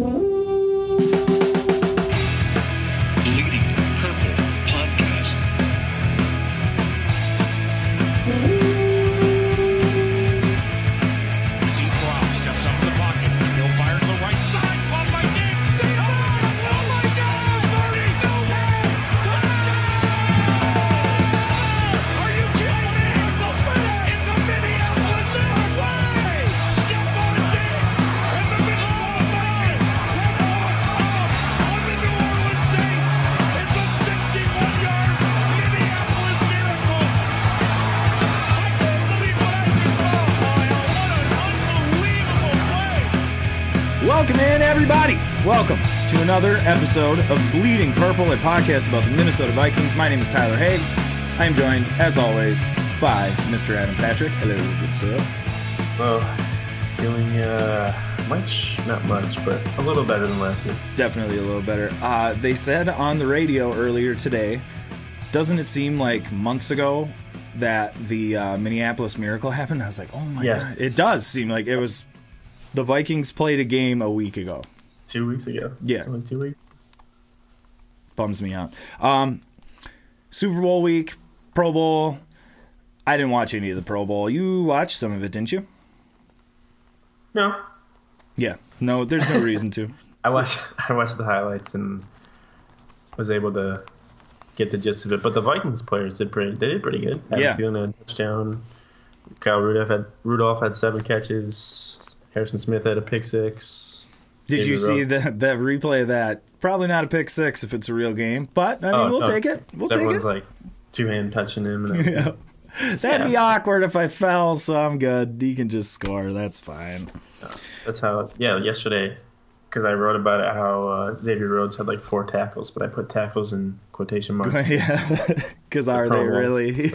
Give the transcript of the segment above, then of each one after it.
Bleeding Purple Podcast. Deep block, steps up in the pocket. He'll fire to the right side. Caught by Nick. Stay on. Oh my God! 30. No tag. Touchdown! Are you kidding me? In the Minneapolis way. Stephon Diggs and the Minnesota Vikings have walked off on the New Orleans Saints. It's a 61-yard Minneapolis miracle. I can't believe what I just saw. What an unbelievable play. Welcome in, everybody. Welcome to another episode of Bleeding Purple, a podcast about the Minnesota Vikings. My name is Tyler Haig. I am joined, as always, by Mr. Adam Patrick. Hello, good sir. Well, feeling not much, but a little better than last week. Definitely a little better. They said on the radio earlier today, doesn't it seem like months ago that the Minneapolis Miracle happened? I was like, oh my Yes. God. It does seem like it was the Vikings played a game a week ago. 2 weeks ago. Yeah. Only 2 weeks. Bums me out. Super Bowl week, Pro Bowl. I didn't watch any of the Pro Bowl. You watched some of it, didn't you? No, Yeah. No, there's no reason to. I watched the highlights and was able to get the gist of it. But the Vikings players did pretty good. Yeah. Adam Thielen had a touchdown. Kyle Rudolph had 7 catches. Harrison Smith had a pick 6. Did you David see Rose- the replay of that? Probably not a pick 6 if it's a real game, but I mean, we'll no. take it. We'll take Everyone's it. like two-hand touching him. And everything. That'd be awkward if I fell, so I'm good. He can just score. That's fine. That's how. Yeah, yesterday, because I wrote about it, how Xavier Rhodes had like 4 tackles, but I put tackles in quotation marks. Yeah, because are they Pro Bowl, really?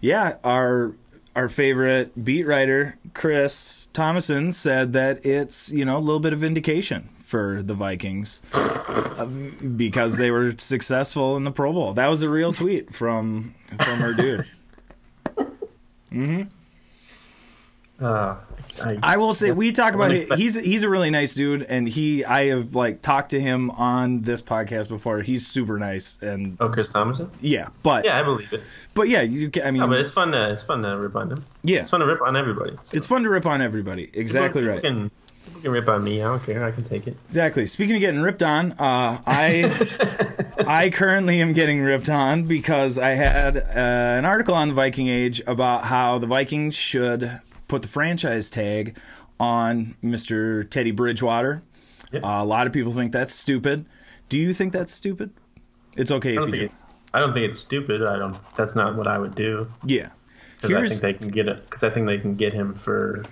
Yeah, our favorite beat writer, Chris Thomason, said that it's, a little bit of vindication for the Vikings because they were successful in the Pro Bowl. That was a real tweet from our dude. I will say, we talk about it. He's a really nice dude, and I have talked to him on this podcast before. He's super nice, and Chris Thomason? yeah, but Yeah, I believe it. but yeah, I mean, No, but it's fun to rip on him. Yeah. It's fun to rip on everybody. So. it's fun to rip on everybody. Exactly right. People can rip on me. I don't care. I can take it. Exactly. Speaking of getting ripped on, I currently am getting ripped on because I had an article on the Viking Age about how the Vikings should put the franchise tag on Mr. Teddy Bridgewater. Yep. A lot of people think that's stupid. Do you think that's stupid? It's okay if you do. I don't think it's stupid. That's not what I would do. Yeah. Because I think they can get it. Because I think they can get him for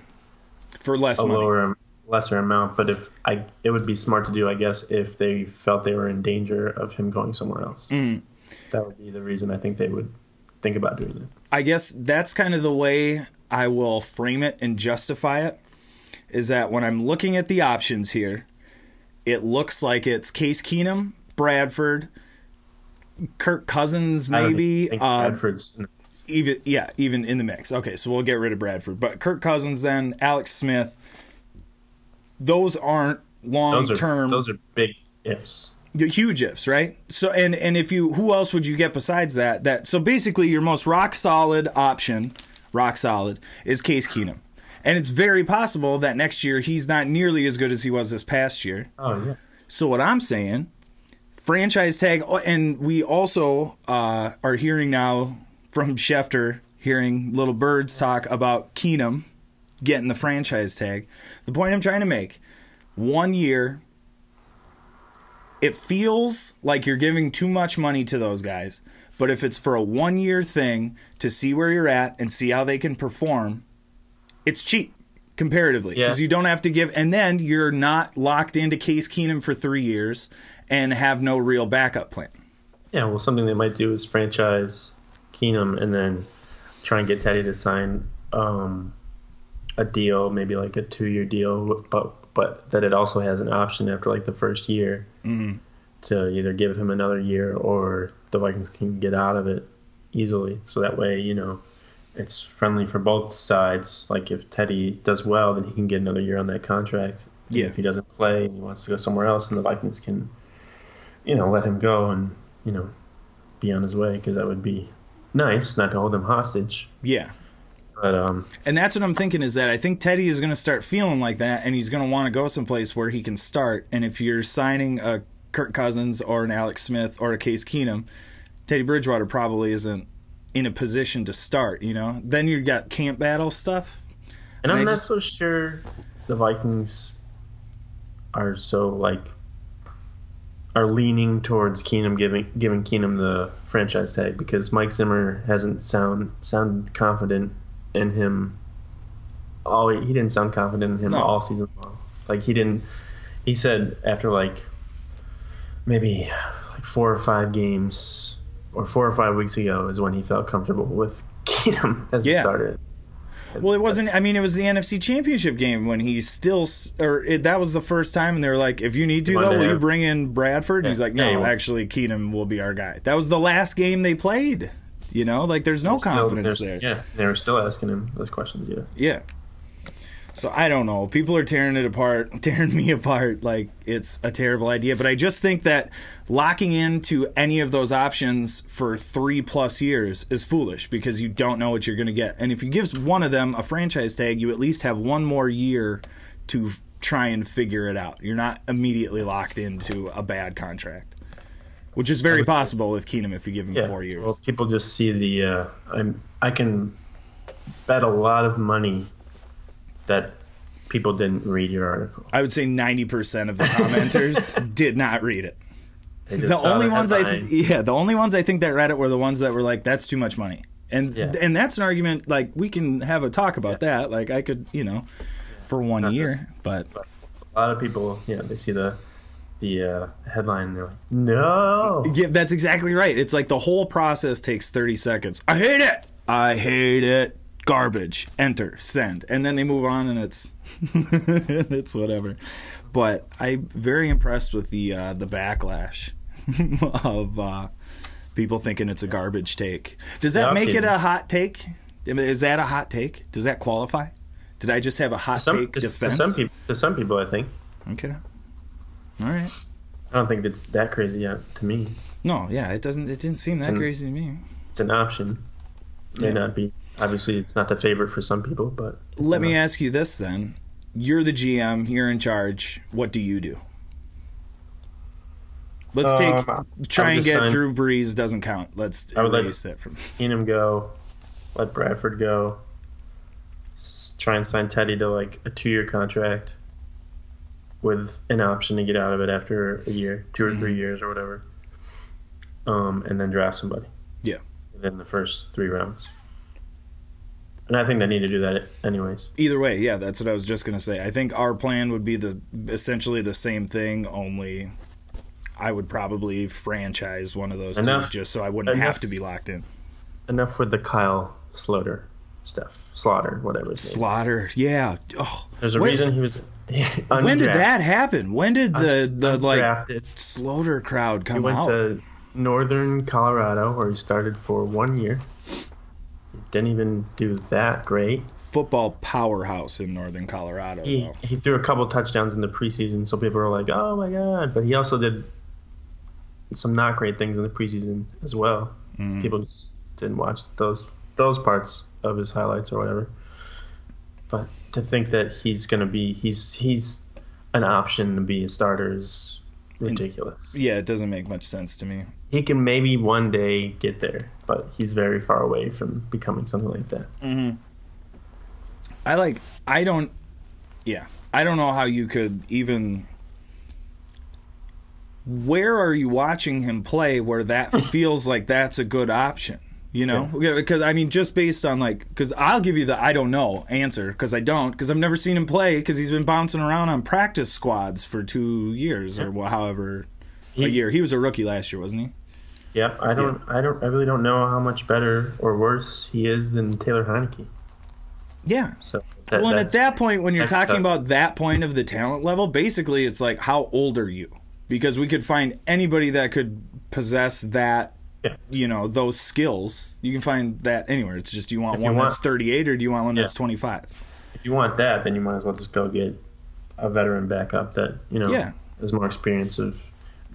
less a money. lesser amount. But it would be smart to do, I guess, if they felt they were in danger of him going somewhere else. Mm. That would be the reason I think they would think about doing it. I guess that's kind of the way I will frame it and justify it, is that when I'm looking at the options here, it looks like it's Case Keenum, Bradford, Kirk Cousins, maybe. I think Bradford's even in the mix. Okay, so we'll get rid of Bradford. But Kirk Cousins, then Alex Smith, those aren't long-term. Those are big ifs. Huge ifs, right? So and if you, who else would you get besides that? So basically your most rock solid option, is Case Keenum. And it's very possible that next year he's not nearly as good as he was this past year. Oh, yeah. So what I'm saying, franchise tag, and we also are hearing now from Schefter, hearing Little Birds talk about Keenum getting the franchise tag. The point I'm trying to make, 1 year, it feels like you're giving too much money to those guys. But if it's for a 1 year thing to see where you're at and see how they can perform, it's cheap comparatively because you don't have to give, and then you're not locked into Case Keenum for 3 years and have no real backup plan. Yeah, well, something they might do is franchise Keenum and then try and get Teddy to sign a deal, maybe like a 2-year deal, but that it also has an option after like the first year to either give him another year or the Vikings can get out of it easily. So that way, it's friendly for both sides. Like if Teddy does well, then he can get another year on that contract. And if he doesn't play and he wants to go somewhere else, then the Vikings can, let him go and, be on his way, because that would be nice not to hold him hostage. Yeah. But and that's what I'm thinking, is that I think Teddy is going to start feeling like that, and he's going to want to go someplace where he can start. And if you're signing a Kirk Cousins or an Alex Smith or a Case Keenum, Teddy Bridgewater probably isn't in a position to start, Then you've got camp battle stuff. And I'm not so sure the Vikings are leaning towards Keenum, giving Keenum the franchise tag, because Mike Zimmer hasn't sounded confident in him. He didn't sound confident in him all season long. Like he said after maybe 4 or 5 games or 4 or 5 weeks ago is when he felt comfortable with Keenum as a starter. Well, it wasn't. I mean, it was the NFC Championship game when he that was the first time, and they were like, "If you need to, will you bring in Bradford?" And he's like, "No, actually, Keenum will be our guy." That was the last game they played. There's no confidence there. Yeah, they were still asking him those questions. Yeah. So I don't know. People are tearing me apart like it's a terrible idea. But I just think that locking into any of those options for 3+ years is foolish, because you don't know what you're going to get. And if you give one of them a franchise tag, you at least have one more year to try and figure it out. You're not immediately locked into a bad contract, which is very possible with Keenum if you give him 4 years. Well, people just see I can bet a lot of money that people didn't read your article. I would say 90% of the commenters did not read it. The only ones I think that read it were the ones that were like, "That's too much money," and that's an argument. Like, we can have a talk about that. Like, I could, for 1 year, but a lot of people, they see the headline and they're like, "No." Yeah, that's exactly right. It's like the whole process takes 30 seconds. I hate it. Garbage. Enter. Send. And then they move on, and it's it's whatever. But I'm very impressed with the backlash of people thinking it's a garbage take. Does that make it a hot take? Is that a hot take? Does that qualify? Did I just have a hot take defense? To some people, I think. Okay. All right. I don't think it's that crazy yet to me. No, yeah, it didn't seem that crazy to me. It's an option. May not be. Obviously, it's not the favorite for some people, but... Let me ask you this, then. You're the GM. You're in charge. What do you do? Let's try and get Drew Brees doesn't count. Let's erase that from... Keenum go. Let Bradford go. Try and sign Teddy to, a 2-year contract with an option to get out of it after a year, 2 or 3 years or whatever. And then draft somebody. Yeah. Within the first 3 rounds. And I think they need to do that anyways. Either way, yeah, that's what I was just going to say. I think our plan would be essentially the same thing, only I would probably franchise one of those two just so I wouldn't have to be locked in. Enough with the Kyle Slaughter stuff. Slaughter, whatever his name. Slaughter, yeah. Oh, there's a reason he was undrafted. When did that happen? When did the Slaughter crowd come out? He went to northern Colorado, where he started for 1 year. Didn't even do that great. Football powerhouse in northern Colorado. He threw a couple touchdowns in the preseason, so people were like, "Oh my god!" But he also did some not great things in the preseason as well. Mm. People just didn't watch those parts of his highlights or whatever. But to think that he's an option to be a starter is ridiculous. Yeah, it doesn't make much sense to me. He can maybe one day get there, but he's very far away from becoming something like that. Mm-hmm. I don't know how you could even... Where are you watching him play where that feels like that's a good option? Because just based on because I'll give you the I don't know answer, because I don't, because I've never seen him play, because he's been bouncing around on practice squads for 2 years or however a year. He was a rookie last year, wasn't he? Yeah, I really don't know how much better or worse he is than Taylor Heineke. Yeah. So and at that point, when you're talking about that point of the talent level, basically it's like, how old are you? Because we could find anybody that could possess that those skills. You can find that anywhere. It's just, do you want one that's 38 or do you want one that's 25? If you want that, then you might as well just go get a veteran backup that, has more experience of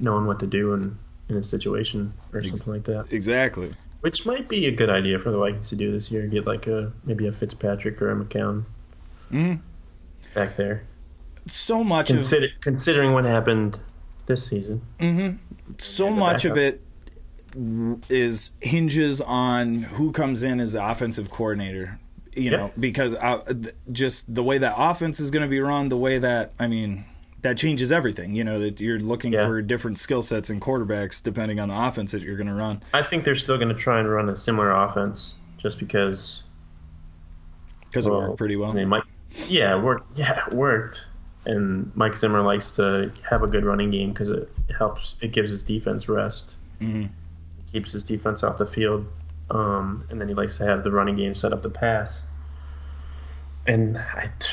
knowing what to do in a situation or something like that. Exactly. Which might be a good idea for the Vikings to do this year. Get like maybe a Fitzpatrick or a McCown back there. So much considering what happened this season. So much of it hinges on who comes in as the offensive coordinator. Because just the way that offense is going to be run, the way that that changes everything. That you're looking for different skill sets in quarterbacks depending on the offense that you're going to run. I think they're still going to try and run a similar offense just because it worked pretty well. It worked. And Mike Zimmer likes to have a good running game because it helps. It gives his defense rest. It keeps his defense off the field. And then he likes to have the running game set up the pass. And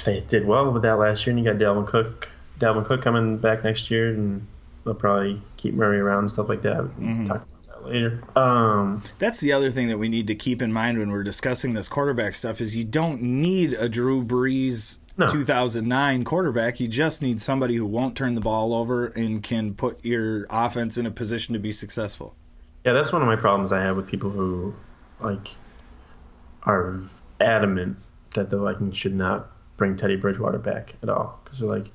they did well with that last year. And you got Dalvin Cook coming back next year, and they'll probably keep Murray around and stuff like that. We'll talk about that later. That's the other thing that we need to keep in mind when we're discussing this quarterback stuff is you don't need a Drew Brees 2009 quarterback. You just need somebody who won't turn the ball over and can put your offense in a position to be successful. Yeah, that's one of my problems I have with people who are adamant that the Vikings should not bring Teddy Bridgewater back at all, because they're like,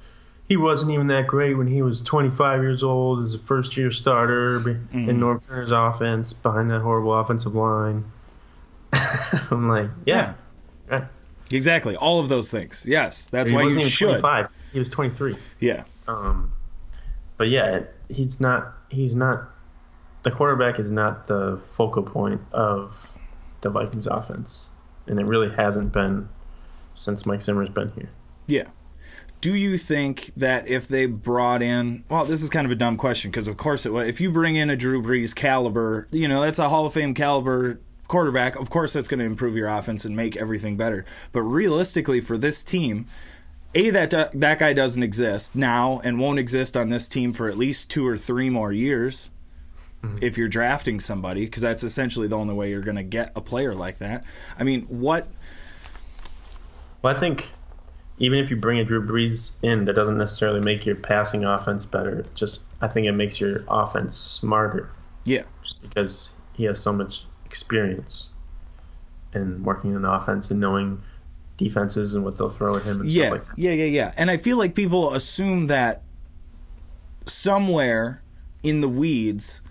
he wasn't even that great when he was 25 years old as a first-year starter in Norv Turner's offense behind that horrible offensive line. I'm like, yeah. Exactly. All of those things. Yes, that's why you should. 25. He was 23. Yeah. But yeah, he's not. The quarterback is not the focal point of the Vikings offense, and it really hasn't been since Mike Zimmer's been here. Yeah. Do you think that if they brought in, well, this is kind of a dumb question because of course if you bring in a Drew Brees caliber, that's a Hall of Fame caliber quarterback, of course that's going to improve your offense and make everything better. But realistically for this team, that guy doesn't exist now and won't exist on this team for at least 2 or 3 more years if you're drafting somebody, because that's essentially the only way you're going to get a player like that. Well, I think even if you bring a Drew Brees in, that doesn't necessarily make your passing offense better. I think it makes your offense smarter. Yeah. Just because he has so much experience in working in the offense and knowing defenses and what they'll throw at him and stuff like that. Yeah. And I feel like people assume that somewhere in the weeds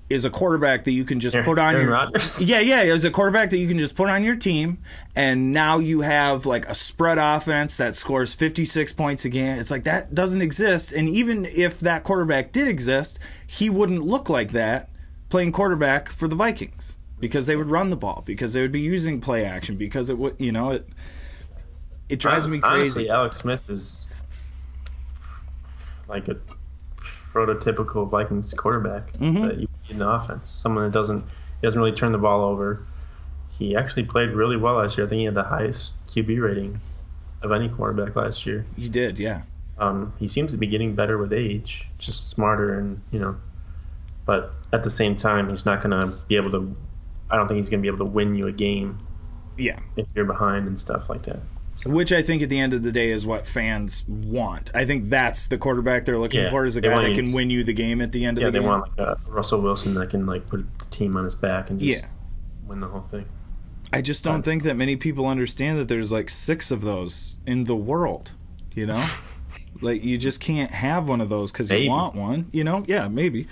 is a quarterback that you can just put on your is a quarterback that you can just put on your team, and now you have like a spread offense that scores 56 points a game. It's like that doesn't exist, and even if that quarterback did exist, he wouldn't look like that playing quarterback for the Vikings, because they would run the ball, because they would be using play action, because it would it drives me crazy. Honestly, Alex Smith is like a prototypical Vikings quarterback that you need in the offense. Someone that doesn't really turn the ball over. He actually played really well last year. I think he had the highest QB rating of any quarterback last year. He did, yeah. He seems to be getting better with age, just smarter, and but at the same time, he's not going to be able to. I don't think he's going to be able to win you a game. Yeah, if you're behind and stuff like that. Which I think at the end of the day is what fans want. I think that's the quarterback they're looking for, is a guy that can win you the game at the end of the game. Yeah, they want like a Russell Wilson that can like put the team on his back and just win the whole thing. I just don't think that many people understand that there's like 6 of those in the world, Like, you just can't have one of those because you want one, Yeah, maybe.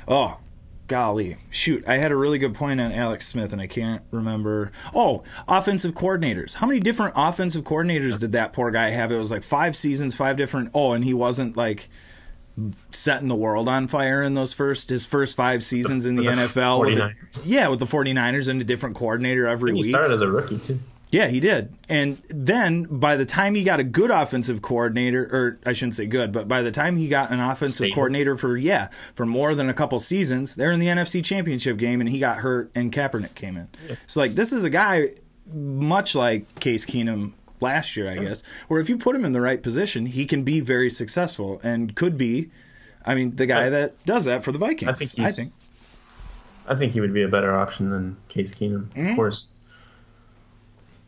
Oh, golly. Shoot, I had a really good point on Alex Smith, and I can't remember. Oh, offensive coordinators. How many different offensive coordinators did that poor guy have? It was like 5 seasons, 5 different. Oh, and he wasn't like setting the world on fire in his first 5 seasons in the NFL. With the 49ers and a different coordinator every week. He started as a rookie, too. Yeah, he did. And then by the time he got a good offensive coordinator, or I shouldn't say good, but by the time he got an offensive coordinator for more than a couple seasons, they're in the NFC Championship game, and he got hurt and Kaepernick came in. Yeah. So, like, this is a guy much like Case Keenum last year, I guess, where if you put him in the right position, he can be very successful and could be, the guy that does that for the Vikings, I think. I think he would be a better option than Case Keenum. Of course,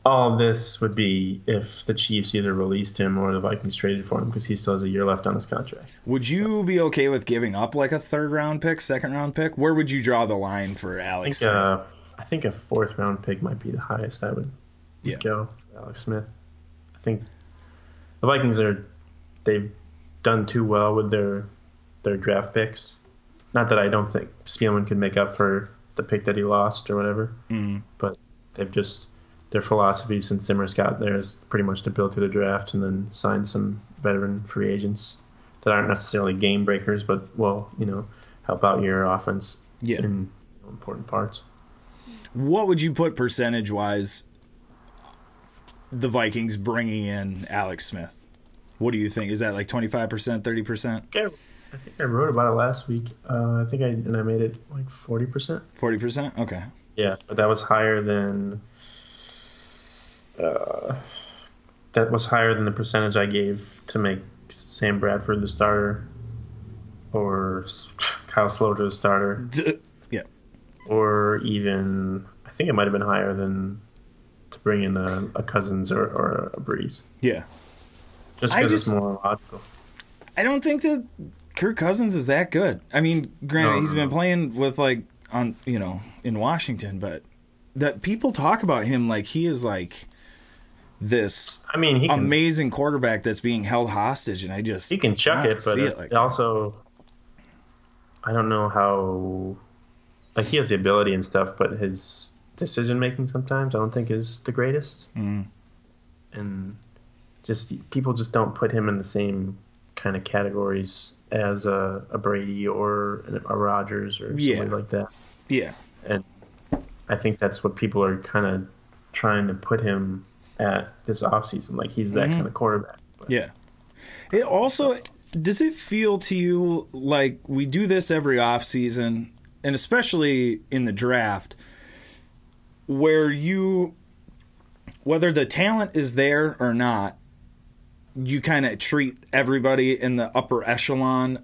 all of this would be if the Chiefs either released him or the Vikings traded for him because he still has a year left on his contract. Would you be okay with giving up like a third-round pick, second-round pick? Where would you draw the line for Alex Smith? I think a fourth-round pick might be the highest I would go for Alex Smith. I think the Vikings they've done too well with their draft picks. Not that I don't think Spielman could make up for the pick that he lost or whatever, but they've just their philosophy since Zimmer's got there is pretty much to build through the draft and then sign some veteran free agents that aren't necessarily game breakers, but will help out your offense in important parts. What would you put percentage-wise the Vikings bringing in Alex Smith? What do you think? Is that like 25%, 30%? I think I wrote about it last week. I made it like 40%. 40%? Okay. Yeah, but that was higher than the percentage I gave to make Sam Bradford the starter or Kyle Sloter the starter. Yeah. Or even, I think it might have been higher than to bring in a Cousins or a Breeze. Yeah. Just because it's more logical. I don't think that Kirk Cousins is that good. I mean, granted, he's been playing with in Washington, but that people talk about him like he is like this amazing quarterback that's being held hostage, and he can chuck it, but also I don't know how he has the ability and stuff, but his decision making sometimes I don't think is the greatest, and people just don't put him in the same kind of categories as a Brady or a Rodgers or something like that. Yeah. And I think that's what people are kind of trying to put him at this offseason. Like he's that kind of quarterback. But. Yeah. It also, does it feel to you like we do this every offseason, and especially in the draft, where whether the talent is there or not, you kind of treat everybody in the upper echelon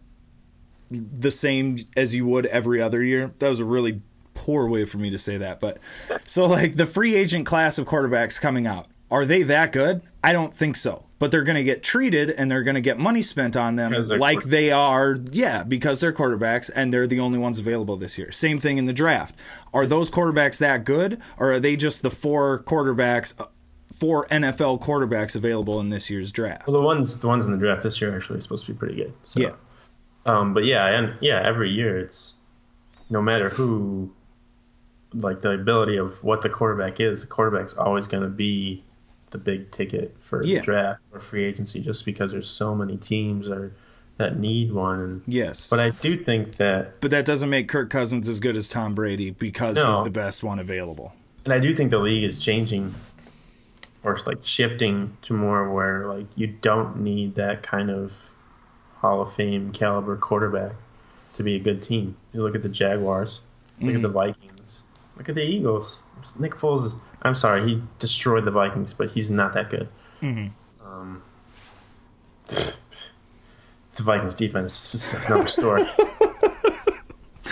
the same as you would every other year? That was a really poor way for me to say that. But so like the free agent class of quarterbacks coming out, are they that good? I don't think so. But they're going to get treated and they're going to get money spent on them like they are. Yeah, because they're quarterbacks and they're the only ones available this year. Same thing in the draft. Are those quarterbacks that good, or are they just the four NFL quarterbacks available in this year's draft? Well, the ones in the draft this year are actually supposed to be pretty good. So. Yeah. But every year it's no matter who, like the ability of what the quarterback is, the quarterback's always going to be the big ticket for the draft or free agency, just because there's so many teams that need one. And, yes. But I do think that. But that doesn't make Kirk Cousins as good as Tom Brady because he's the best one available. And I do think the league is changing. Or like shifting to more where like you don't need that kind of Hall of Fame caliber quarterback to be a good team. You look at the Jaguars, look at the Vikings, look at the Eagles. Nick Foles I'm sorry, he destroyed the Vikings, but he's not that good. The Vikings defense is another story.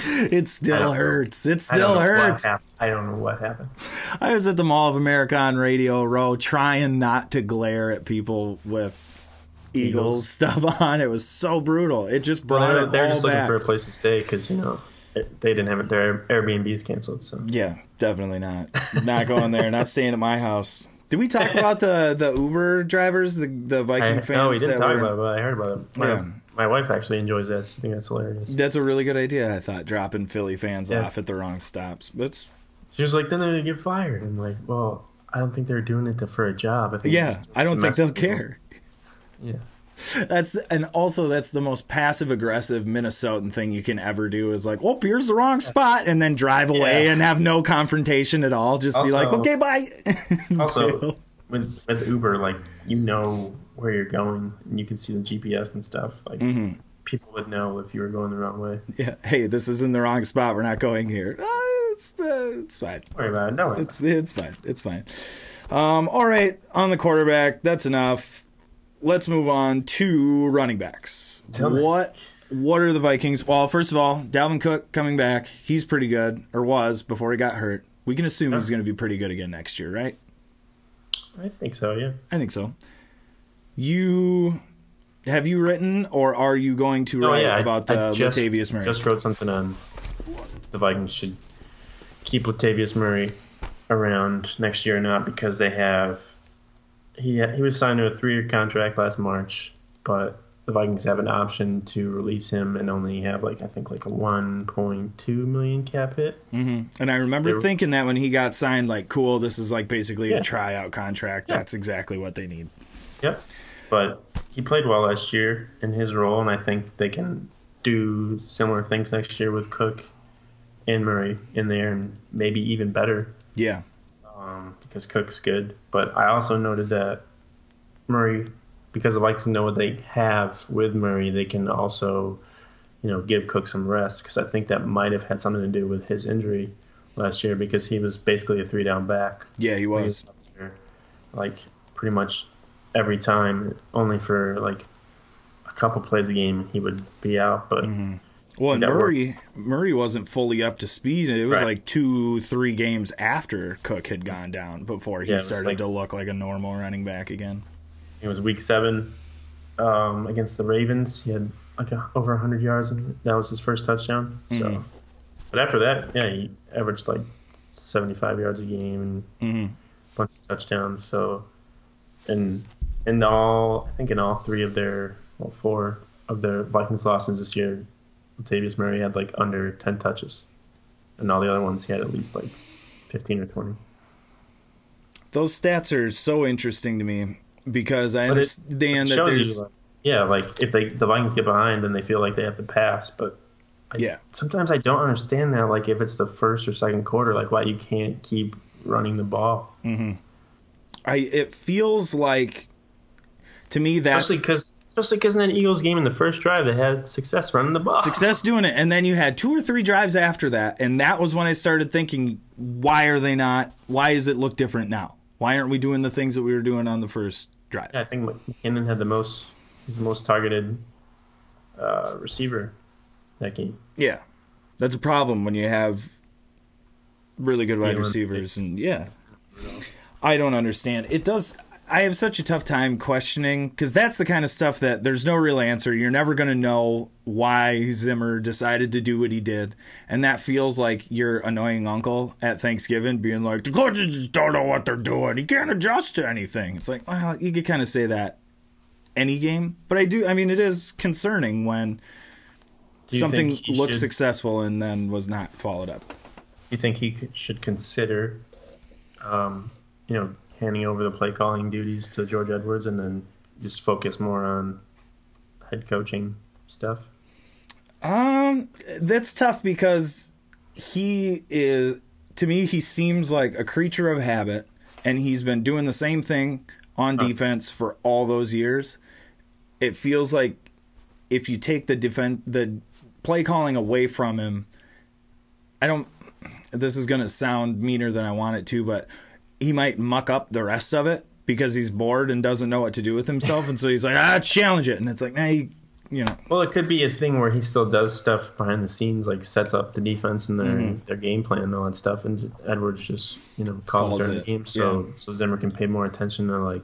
It still hurts. It still hurts. I don't know what happened. I was at the Mall of America on Radio Row trying not to glare at people with Eagles stuff on. It was so brutal. It just brought it all back. They're just looking for a place to stay because, they didn't have it. Their Airbnb's canceled. So yeah, definitely not. Not going there. Not staying at my house. Did we talk about the Uber drivers, the Viking fans? No, we didn't talk about it, but I heard about it. My wife actually enjoys that. I think that's hilarious. That's a really good idea, I thought, dropping Philly fans off at the wrong stops. But she was like, then they're going to get fired. I'm like, well, I don't think they're doing it for a job. I don't think they'll care. Yeah. That's the most passive-aggressive Minnesotan thing you can ever do is like, oh, here's the wrong spot, and then drive away and have no confrontation at all. Just be like, okay, bye. Also, with Uber, like, where you're going, and you can see the GPS and stuff. Like, people would know if you were going the wrong way. Yeah. Hey, this is in the wrong spot. We're not going here. It's fine. Don't worry about it. No, it's fine. It's fine. All right. On the quarterback, that's enough. Let's move on to running backs. what are the Vikings? Well, first of all, Dalvin Cook coming back. He's pretty good, or was before he got hurt. We can assume he's going to be pretty good again next year, right? I think so, yeah. I think so. Have you written, or are you going to write about the Latavious Murray? I just wrote something on the Vikings should keep Latavious Murray around next year or not, because they have he was signed to a 3-year contract last March, but the Vikings have an option to release him and only have I think a 1.2 million cap hit. Mm-hmm. And I remember thinking that when he got signed, cool, this is basically a tryout contract. Yeah. That's exactly what they need. Yep. But he played well last year in his role, and I think they can do similar things next year with Cook and Murray in there, and maybe even better. Yeah. Because Cook's good. But I also noted that Murray, because the Vikings know what they have with Murray, they can also, give Cook some rest, because I think that might have had something to do with his injury last year, because he was basically a 3-down back. Yeah, he was. Pretty much every time, only for a couple plays a game he would be out. But well, and Murray wasn't fully up to speed. It was 2-3 games after Cook had gone down before he started to look like a normal running back again. It was week 7 against the Ravens. He had over 100 yards, and that was his first touchdown. So, but after that, he averaged 75 yards a game and a bunch of touchdowns. So, and in all 4 of their Vikings losses this year, Latavious Murray had under 10 touches, and all the other ones he had at least 15 or 20. Those stats are so interesting to me, because I understand that there's if the Vikings get behind, then they feel like they have to pass. But sometimes I don't understand that. If it's the first or second quarter, why you can't keep running the ball. Mm-hmm. It feels like, to me, that's especially because in that Eagles game in the first drive, they had success running the ball. Success doing it, and then you had 2 or 3 drives after that, and that was when I started thinking, why are they not? Why does it look different now? Why aren't we doing the things that we were doing on the first drive? Yeah, I think McKinnon had he's the most targeted receiver that game. Yeah, that's a problem when you have really good wide receivers, and I don't understand. I have such a tough time questioning, because that's the kind of stuff that there's no real answer. You're never going to know why Zimmer decided to do what he did. And that feels like your annoying uncle at Thanksgiving being like, the coaches just don't know what they're doing. He can't adjust to anything. It's like, well, you could kind of say that any game. But it is concerning when something looks successful and then was not followed up. Do you think he should consider, handing over the play calling duties to George Edwards and then just focus more on head coaching stuff? That's tough, because to me, he seems like a creature of habit, and he's been doing the same thing on defense for all those years. It feels like if you take the play calling away from him, this is going to sound meaner than I want it to, but he might muck up the rest of it because he's bored and doesn't know what to do with himself, and so he's like, challenge it, and it's like, Well, it could be a thing where he still does stuff behind the scenes, sets up the defense and their game plan and all that stuff, and Edwards just calls during the game, so Zimmer can pay more attention to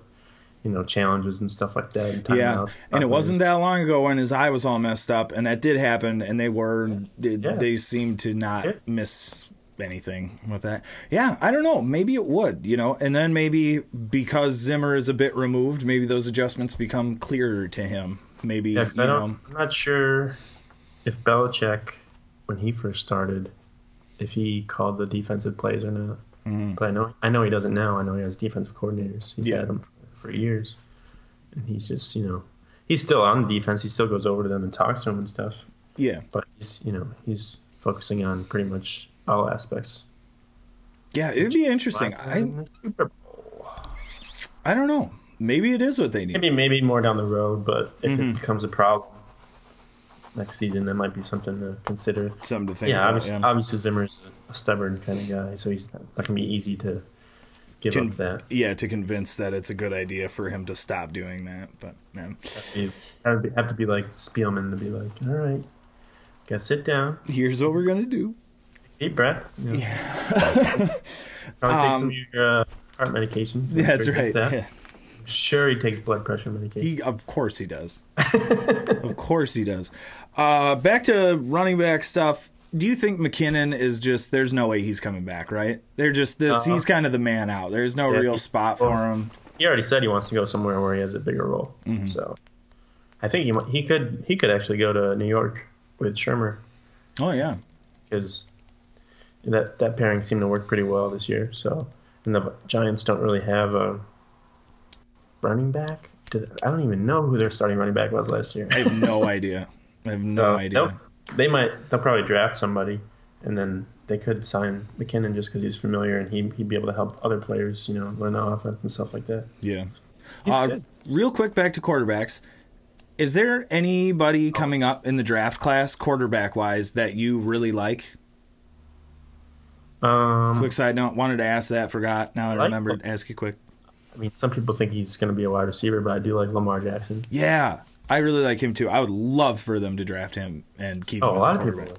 challenges and stuff like that. And timeouts, and it wasn't that long ago when his eye was all messed up, and that did happen, and they seemed to not miss anything with that. I don't know, maybe it would, and then maybe because Zimmer is a bit removed, maybe those adjustments become clearer to him. Maybe I'm not sure if Belichick, when he first started, if he called the defensive plays or not. But I know he doesn't now. I know he has defensive coordinators. He's had them for years, and he's just he's still on defense. He still goes over to them and talks to them and stuff. But he's focusing on pretty much all aspects. It'd be interesting. I don't know. Maybe it is what they need. Maybe more down the road, but if it becomes a problem next season, that might be something to consider. Something to think about. Obviously Zimmer's a stubborn kind of guy, so it's not going to be easy to give up that. Yeah, to convince that it's a good idea for him to stop doing that. But man, Have to be like Spielman to be like, all right, gotta sit down. Here's what we're gonna do. Deep breath. Probably take some of your heart medication. Yeah, that's right. Yeah. I'm sure he takes blood pressure medication. Of course he does. Of course he does. Back to running back stuff. Do you think McKinnon is just? There's no way he's coming back, right? They're just this. He's kind of the man out. There's no real spot for him. He already said he wants to go somewhere where he has a bigger role. Mm-hmm. So, I think he could actually go to New York with Shermer. Oh yeah, because that pairing seemed to work pretty well this year. So, and the Giants don't really have a running back. I don't even know who their starting running back was last year. I have no idea. I have no idea. They'll probably draft somebody, and then they could sign McKinnon just because he's familiar and he'd be able to help other players, learn the offense and stuff like that. Yeah. Real quick, back to quarterbacks. Is there anybody coming up in the draft class, quarterback-wise, that you really like? Quick side note, wanted to ask that, forgot. Now I remembered. Ask you quick. I mean, some people think he's going to be a wide receiver, but I do like Lamar Jackson. Yeah. I really like him too. I would love for them to draft him and keep him as a quarterback.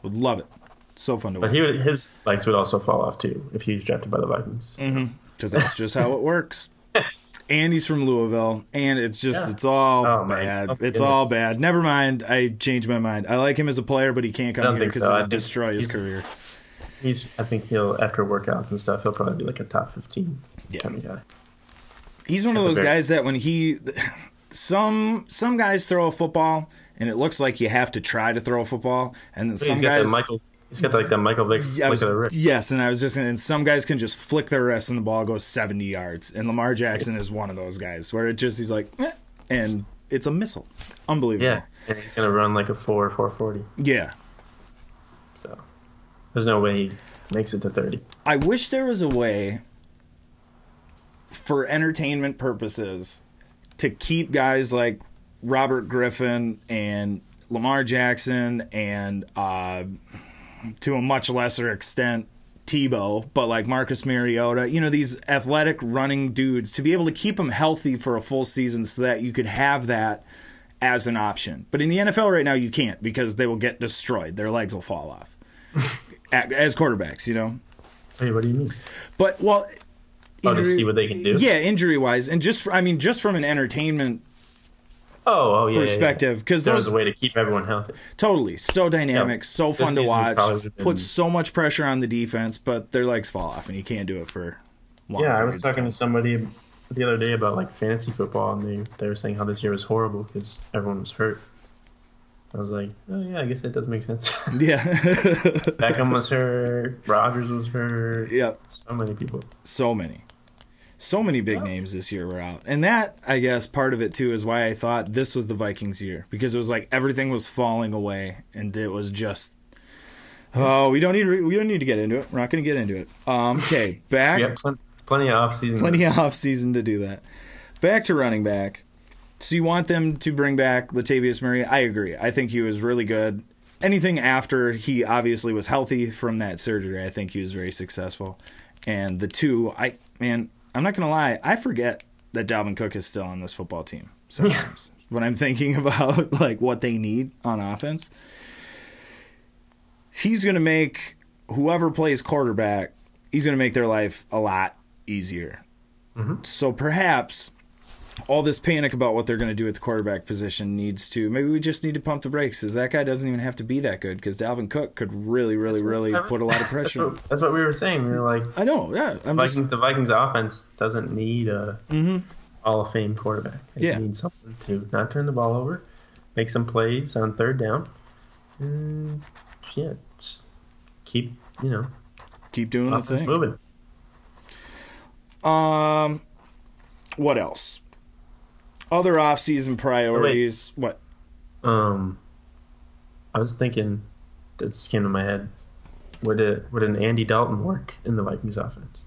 Would love it. So fun to watch. But his likes would also fall off too if he was drafted by the Vikings. Because that's just how it works. And he's from Louisville, and it's just it's all bad. It's all bad. Never mind. I changed my mind. I like him as a player, but he can't come here because it'll destroy his career. I think he'll, after workouts and stuff, he'll probably be like a top 15 kind of guy. He's one of those guys that when he... Some guys throw a football, and it looks like you have to try to throw a football, and then some guys... He's got like that Michael Vick flick of the wrist. Yes, and I was just and some guys can just flick their wrist and the ball goes 70 yards. And Lamar Jackson is one of those guys where he's like, and it's a missile. Unbelievable. Yeah, and he's going to run like a 4.40. Yeah. So there's no way he makes it to 30. I wish there was a way for entertainment purposes to keep guys like Robert Griffin and Lamar Jackson and to a much lesser extent Tebow, but like Marcus Mariota, these athletic running dudes, to be able to keep them healthy for a full season so that you could have that as an option. But in the NFL right now, you can't because they will get destroyed. Their legs will fall off as quarterbacks, Hey, what do you mean? But, well... to see what they can do? Yeah, injury-wise. And just from an entertainment perspective, because there's a way to keep everyone healthy. Totally, so dynamic, so fun to watch. Puts so much pressure on the defense, but their legs fall off, and you can't do it for long. Yeah, I was talking to somebody the other day about like fantasy football, and they were saying how this year was horrible because everyone was hurt. I was like, oh yeah, I guess that does make sense. Yeah, Beckham was hurt, Rodgers was hurt. Yep, so many people, So many big names this year were out. And that, I guess, part of it, too, is why I thought this was the Vikings year. Because it was like everything was falling away. And it was just... we don't need to get into it. We're not going to get into it. Okay, back... We have plenty of offseason. Plenty of offseason to do that. Back to running back. So you want them to bring back Latavious Murray? I agree. I think he was really good. Anything after he obviously was healthy from that surgery, I think he was very successful. And the two, I'm not going to lie, I forget that Dalvin Cook is still on this football team sometimes. When I'm thinking about like what they need on offense. He's going to make whoever plays quarterback, he's going to make their life a lot easier. Mm-hmm. So perhaps all this panic about what they're going to do at the quarterback position maybe we just need to pump the brakes, because that guy doesn't even have to be that good, because Dalvin Cook could really put a lot of pressure. That's what we were saying. We were like, I know, yeah. The Vikings offense doesn't need a Hall of Fame quarterback. They need someone to not turn the ball over, make some plays on third down, and just keep doing the thing. Moving. What else? Other off-season priorities. What? I was thinking, that just came to my head. Would an Andy Dalton work in the Vikings offense?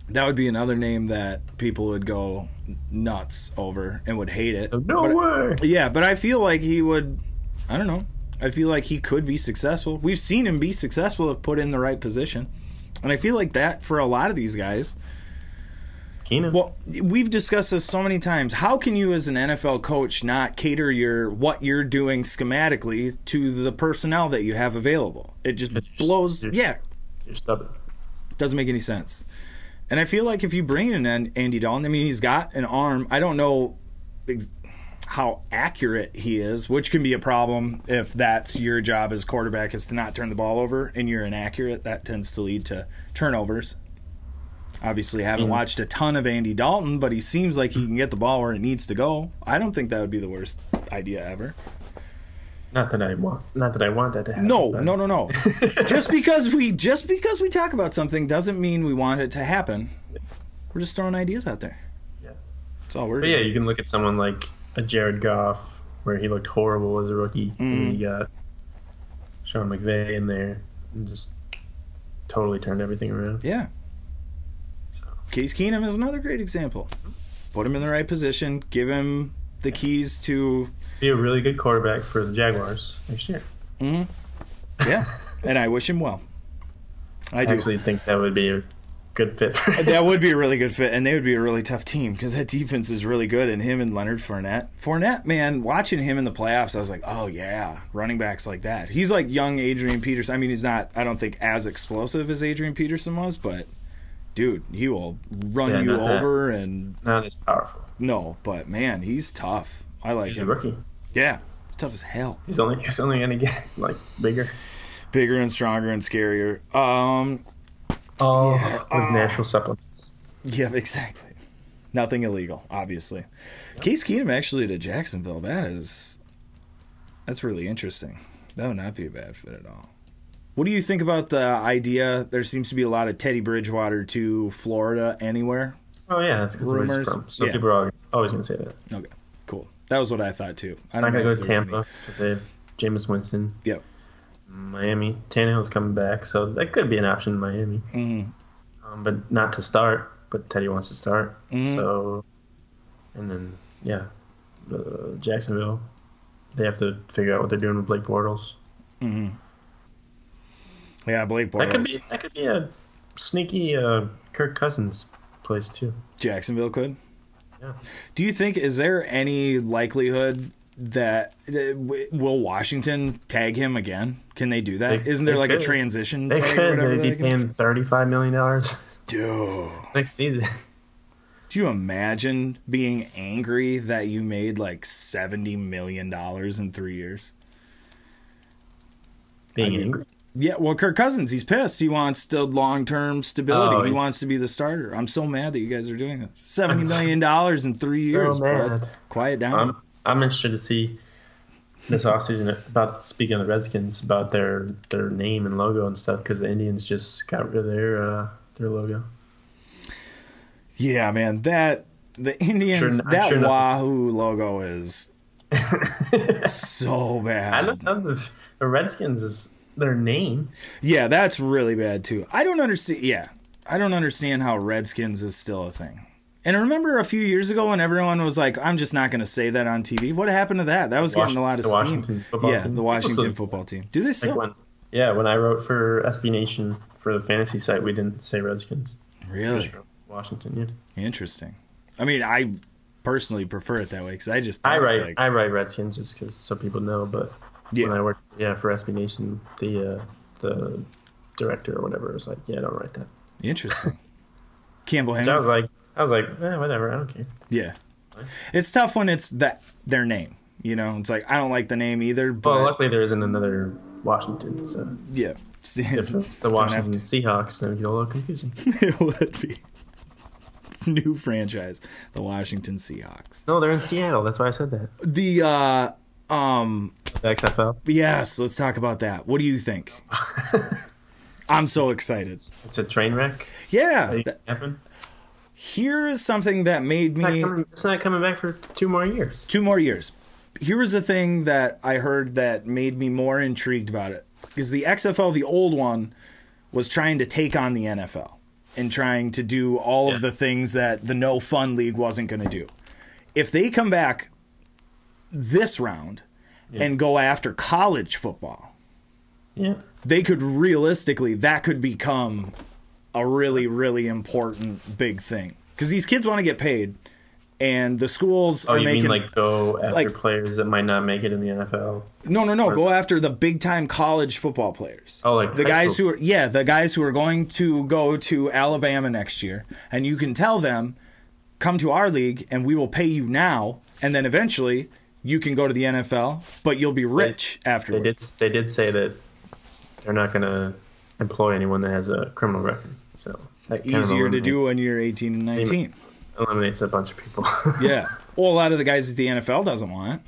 That would be another name that people would go nuts over and would hate it. No way! Yeah, but I feel like he would. I don't know. I feel like he could be successful. We've seen him be successful if put in the right position. And I feel like that for a lot of these guys. Keenum. Well, we've discussed this so many times. How can you as an NFL coach not cater what you're doing schematically to the personnel that you have available? It just blows. You're stubborn. Doesn't make any sense. And I feel like if you bring in Andy Dalton, I mean, he's got an arm. I don't know how accurate he is, which can be a problem if that's your job as quarterback, is to not turn the ball over and you're inaccurate. That tends to lead to turnovers. Obviously, I haven't watched a ton of Andy Dalton, but he seems like he can get the ball where it needs to go. I don't think that would be the worst idea ever. Not that I want that to happen. No. just because we talk about something doesn't mean we want it to happen. We're just throwing ideas out there. Yeah. That's all we're But doing. yeah, you can look at someone like a Jared Goff, where he looked horrible as a rookie, and you got Sean McVay in there, and just totally turned everything around. Yeah. Case Keenum is another great example. Put him in the right position, give him the keys to Be a really good quarterback for the Jaguars next year. Yeah, and I wish him well. I do. Actually think that would be a good fit for him. That would be a really good fit, and they would be a really tough team because that defense is really good, and him and Leonard Fournette. Fournette, man, watching him in the playoffs, I was like, oh, yeah, running backs like that. He's like young Adrian Peterson. I mean, he's not, I don't think, as explosive as Adrian Peterson was, but, dude, he will run you over. And not as powerful. No, but, man, he's tough. I like He's him. a rookie. Yeah, he's tough as hell. He's only going to get, like, bigger. Bigger and stronger and scarier. With natural supplements. Yeah, exactly. Nothing illegal, obviously. Case Keenum actually to Jacksonville. That's really interesting. That would not be a bad fit at all. What do you think about the idea? There seems to be a lot of Teddy Bridgewater to Florida anywhere. Oh, yeah, that's because where he's from. So people are always going to say that. Okay, cool. That was what I thought, too. It's not going to go to Tampa to save Jameis Winston. Yep. Miami. Tannehill's coming back, so that could be an option in Miami. Mm-hmm. But not to start, but Teddy wants to start. Mm-hmm. So, and then, Jacksonville, they have to figure out what they're doing with Blake Bortles. Mm-hmm. Yeah, Blake Bortles. That could be a sneaky Kirk Cousins place, too. Jacksonville could? Yeah. Do you think, is there any likelihood that will Washington tag him again? Can they do that? Isn't there like a transition tag or whatever? They'd be paying $35 million Dude. next season. Do you imagine being angry that you made like $70 million in 3 years? Being angry? Yeah, well, Kirk Cousins, he's pissed. He wants the long-term stability. He wants to be the starter. I'm so mad that you guys are doing this. $70 million in 3 years. So mad. Quiet down. I'm interested to see this offseason, speaking of the Redskins, about their name and logo and stuff, because the Indians just got rid of their logo. Yeah, man, the Indians, Wahoo logo is so bad. I don't know the Redskins is their name. Yeah, that's really bad too. I don't understand. Yeah, I don't understand how Redskins is still a thing. And remember a few years ago when everyone was like, I'm just not going to say that on TV? What happened to that? That was getting a lot of steam. The Washington football team. Do they still? When I wrote for SB Nation for the fantasy site, we didn't say Redskins. Really? Washington, yeah. Interesting. I mean, I personally prefer it that way because I write Redskins just because so people know. But when I worked for SB Nation, the director or whatever was like, yeah, don't write that. Interesting. Campbell Henry. I was like, whatever, I don't care. Yeah. It's tough when it's their name. You know, it's like, I don't like the name either. But well, luckily there isn't another Washington. So yeah. If it's the Washington Seahawks, then it would get a little confusing. It would be. New franchise, the Washington Seahawks. No, they're in Seattle. That's why I said that. The XFL? Yes, let's talk about that. What do you think? I'm so excited. It's a train wreck? Yeah. Happen? Here is something that made me... It's not coming back for 2 more years. 2 more years. Here was the thing that I heard that made me more intrigued about it. Because the XFL, the old one, was trying to take on the NFL and trying to do all of the things that the No Fun League wasn't going to do. If they come back this round and go after college football, they could realistically, that could become a really, really important big thing. Because these kids want to get paid, and the schools are making... Oh, you mean go after players that might not make it in the NFL? No. Go after the big-time college football players. Oh, like the guys who are... Yeah, the guys who are going to go to Alabama next year. And you can tell them, come to our league, and we will pay you now, and then eventually you can go to the NFL, but you'll be rich afterwards. They did say that they're not going to employ anyone that has a criminal record. So that easier to do when you're 18 and 19. Eliminates a bunch of people. Yeah. Well, a lot of the guys that the NFL doesn't want,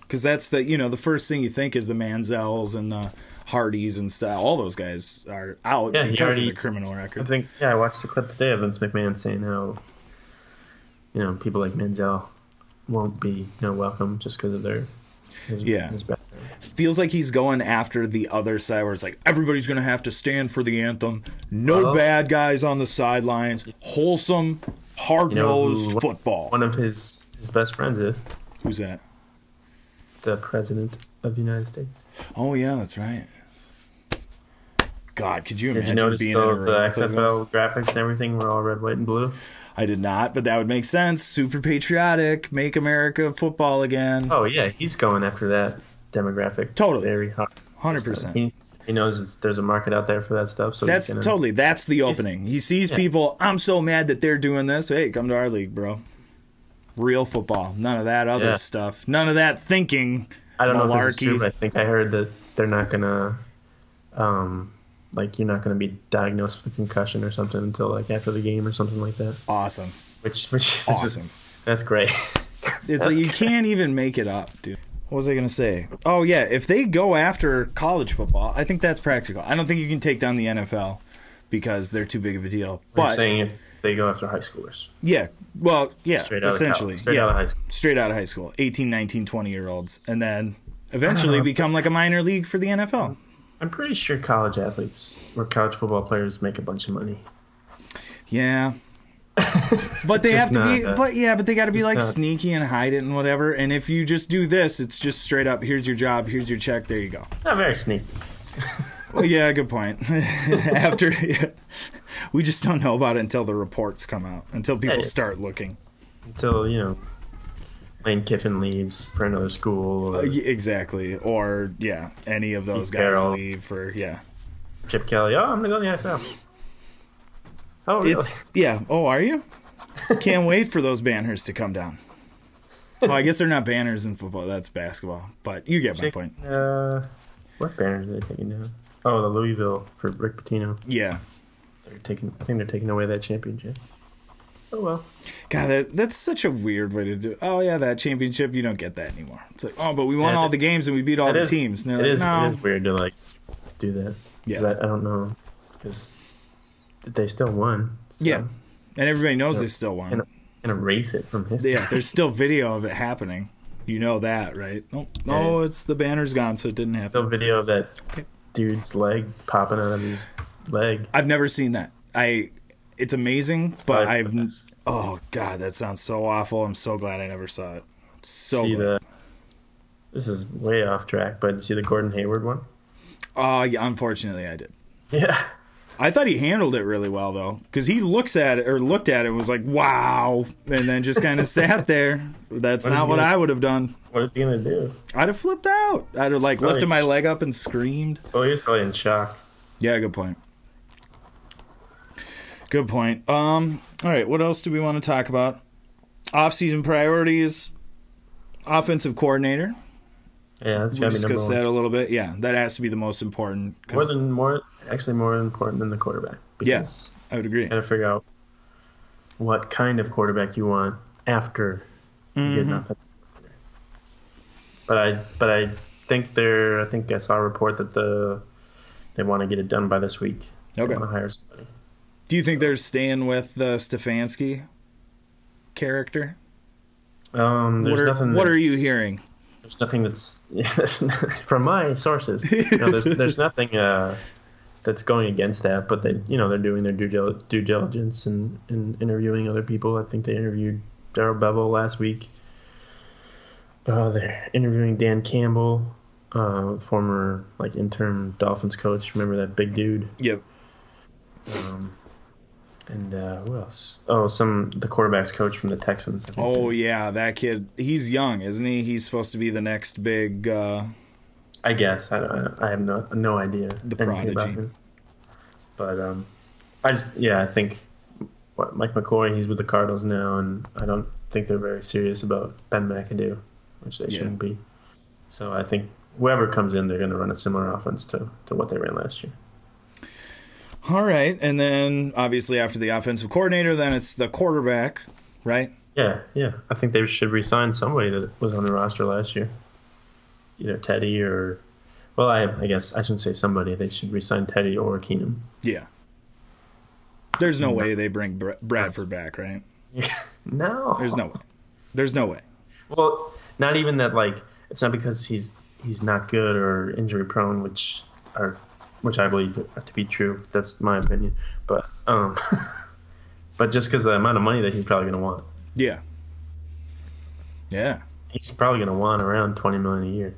because that's the first thing you think is the Manziels and the Hardys and stuff. All those guys are out because of the criminal record. I watched a clip today of Vince McMahon saying how people like Manziel won't be welcome just because of his background. Feels like he's going after the other side where it's like everybody's going to have to stand for the anthem. No bad guys on the sidelines. Wholesome, hard-nosed football. One of his best friends is. Who's that? The President of the United States. Oh, yeah, that's right. God, could you imagine notice being the in a XFL graphics and everything were all red, white, and blue? I did not, but that would make sense. Super patriotic, make America football again. Oh, yeah, he's going after that demographic. Totally. Very hard. 100%. He knows there's a market out there for that stuff. So that's the opening. He sees people, I'm so mad that they're doing this. Hey, come to our league, bro. Real football. None of that other stuff. None of that thinking. I don't know malarkey. if this is true, but I think I heard that they're not going to, you're not going to be diagnosed with a concussion or something until after the game or something like that. Awesome. Which awesome. That's great. It's you can't even make it up, dude. What was I going to say? Oh, yeah. If they go after college football, I think that's practical. I don't think you can take down the NFL because they're too big of a deal. But you're saying if they go after high schoolers. Yeah. Well, yeah, Straight out essentially. Straight out of high school. Straight out of high school. 18, 19, 20-year-olds. And then eventually become like a minor league for the NFL. I'm pretty sure college athletes or college football players make a bunch of money. Yeah. But they have to be but they got to be sneaky and hide it and whatever. And if you just do this, it's just straight up, here's your job, here's your check, there you go. Not very sneaky. Well, yeah, good point. We just don't know about it until the reports come out, until people start looking. Until, Lane Kiffin leaves for another school. Or exactly. Or, any of those guys leave for, Chip Kelly, I'm going to go to the NFL. Oh, really? Oh, are you? Can't wait for those banners to come down. Well, I guess they're not banners in football. That's basketball. But you get my point. What banners are they taking down? Oh, the Louisville for Rick Pitino. Yeah. I think they're taking away that championship. Oh, well. God, that's such a weird way to do it. Oh, yeah, that championship, you don't get that anymore. It's like, but we won all the games and we beat all the teams. And it is weird to, do that. Yeah. I don't know. Because they still won. So, yeah. And everybody knows they still won. And erase it from history. Yeah, there's still video of it happening. You know that, right? No, it's the banner's gone, so it didn't happen. Still video of that dude's leg popping out of his leg. I've never seen that. It's amazing, but oh God, that sounds so awful. I'm so glad I never saw it. This is way off track, but you see the Gordon Hayward one? Yeah, unfortunately I did. Yeah. I thought he handled it really well, though, because he looked at it and was like, wow, and then just kind of sat there. That's not what I would have done. What is he going to do? I'd have flipped out. I'd have, lifted my leg up and screamed. Oh, he was probably in shock. Yeah, good point. Good point. All right, what else do we want to talk about? Offseason priorities, offensive coordinator. Yeah, that's got to be number one. Discuss that a little bit. Yeah, that has to be the most important. More important than the quarterback. Yes, I would agree. You got to figure out what kind of quarterback you want after you get an offensive coordinator. But I think I saw a report that they want to get it done by this week. Okay. They want to hire somebody. Do you think they're staying with the Stefanski character? What are you hearing? There's nothing that's from my sources. There's nothing that's going against that, but they're doing their due diligence and interviewing other people. I think they interviewed Darrell Bevel last week. They're interviewing Dan Campbell, former interim Dolphins coach. Remember that big dude? Yep. And who else? Oh, the quarterback's coach from the Texans. I think. Oh, yeah, that kid. He's young, isn't he? He's supposed to be the next big... I guess. I have no idea The anything prodigy. about him. But I think Mike McCoy, he's with the Cardinals now, and I don't think they're very serious about Ben McAdoo, which they shouldn't be. So I think whoever comes in, they're going to run a similar offense to what they ran last year. All right, and then obviously after the offensive coordinator, then it's the quarterback, right? Yeah. I think they should re-sign somebody that was on the roster last year. Either Teddy or... Well, I guess I shouldn't say somebody. They should re-sign Teddy or Keenum. Yeah. There's no way they bring Bradford back, right? No. There's no way. Well, not even that, like, it's not because he's not good or injury prone, which I believe to be true. That's my opinion. But but just because of the amount of money that he's probably going to want. Yeah. He's probably going to want around $20 million a year,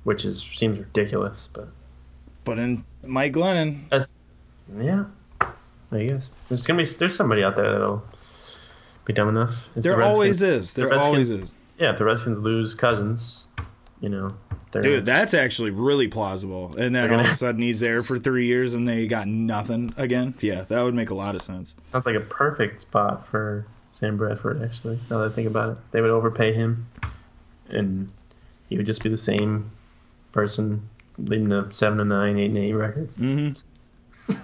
which seems ridiculous. But in Mike Glennon. Yeah, I guess there's somebody out there that'll be dumb enough. There always is. Yeah, if the Redskins lose Cousins, dude, that's actually really plausible. And then all of a sudden he's there for 3 years and they got nothing again. Yeah, that would make a lot of sense. Sounds like a perfect spot for Sam Bradford, actually, now that I think about it. They would overpay him, and he would just be the same person leading a 7-9, 8-8 record. Mm-hmm.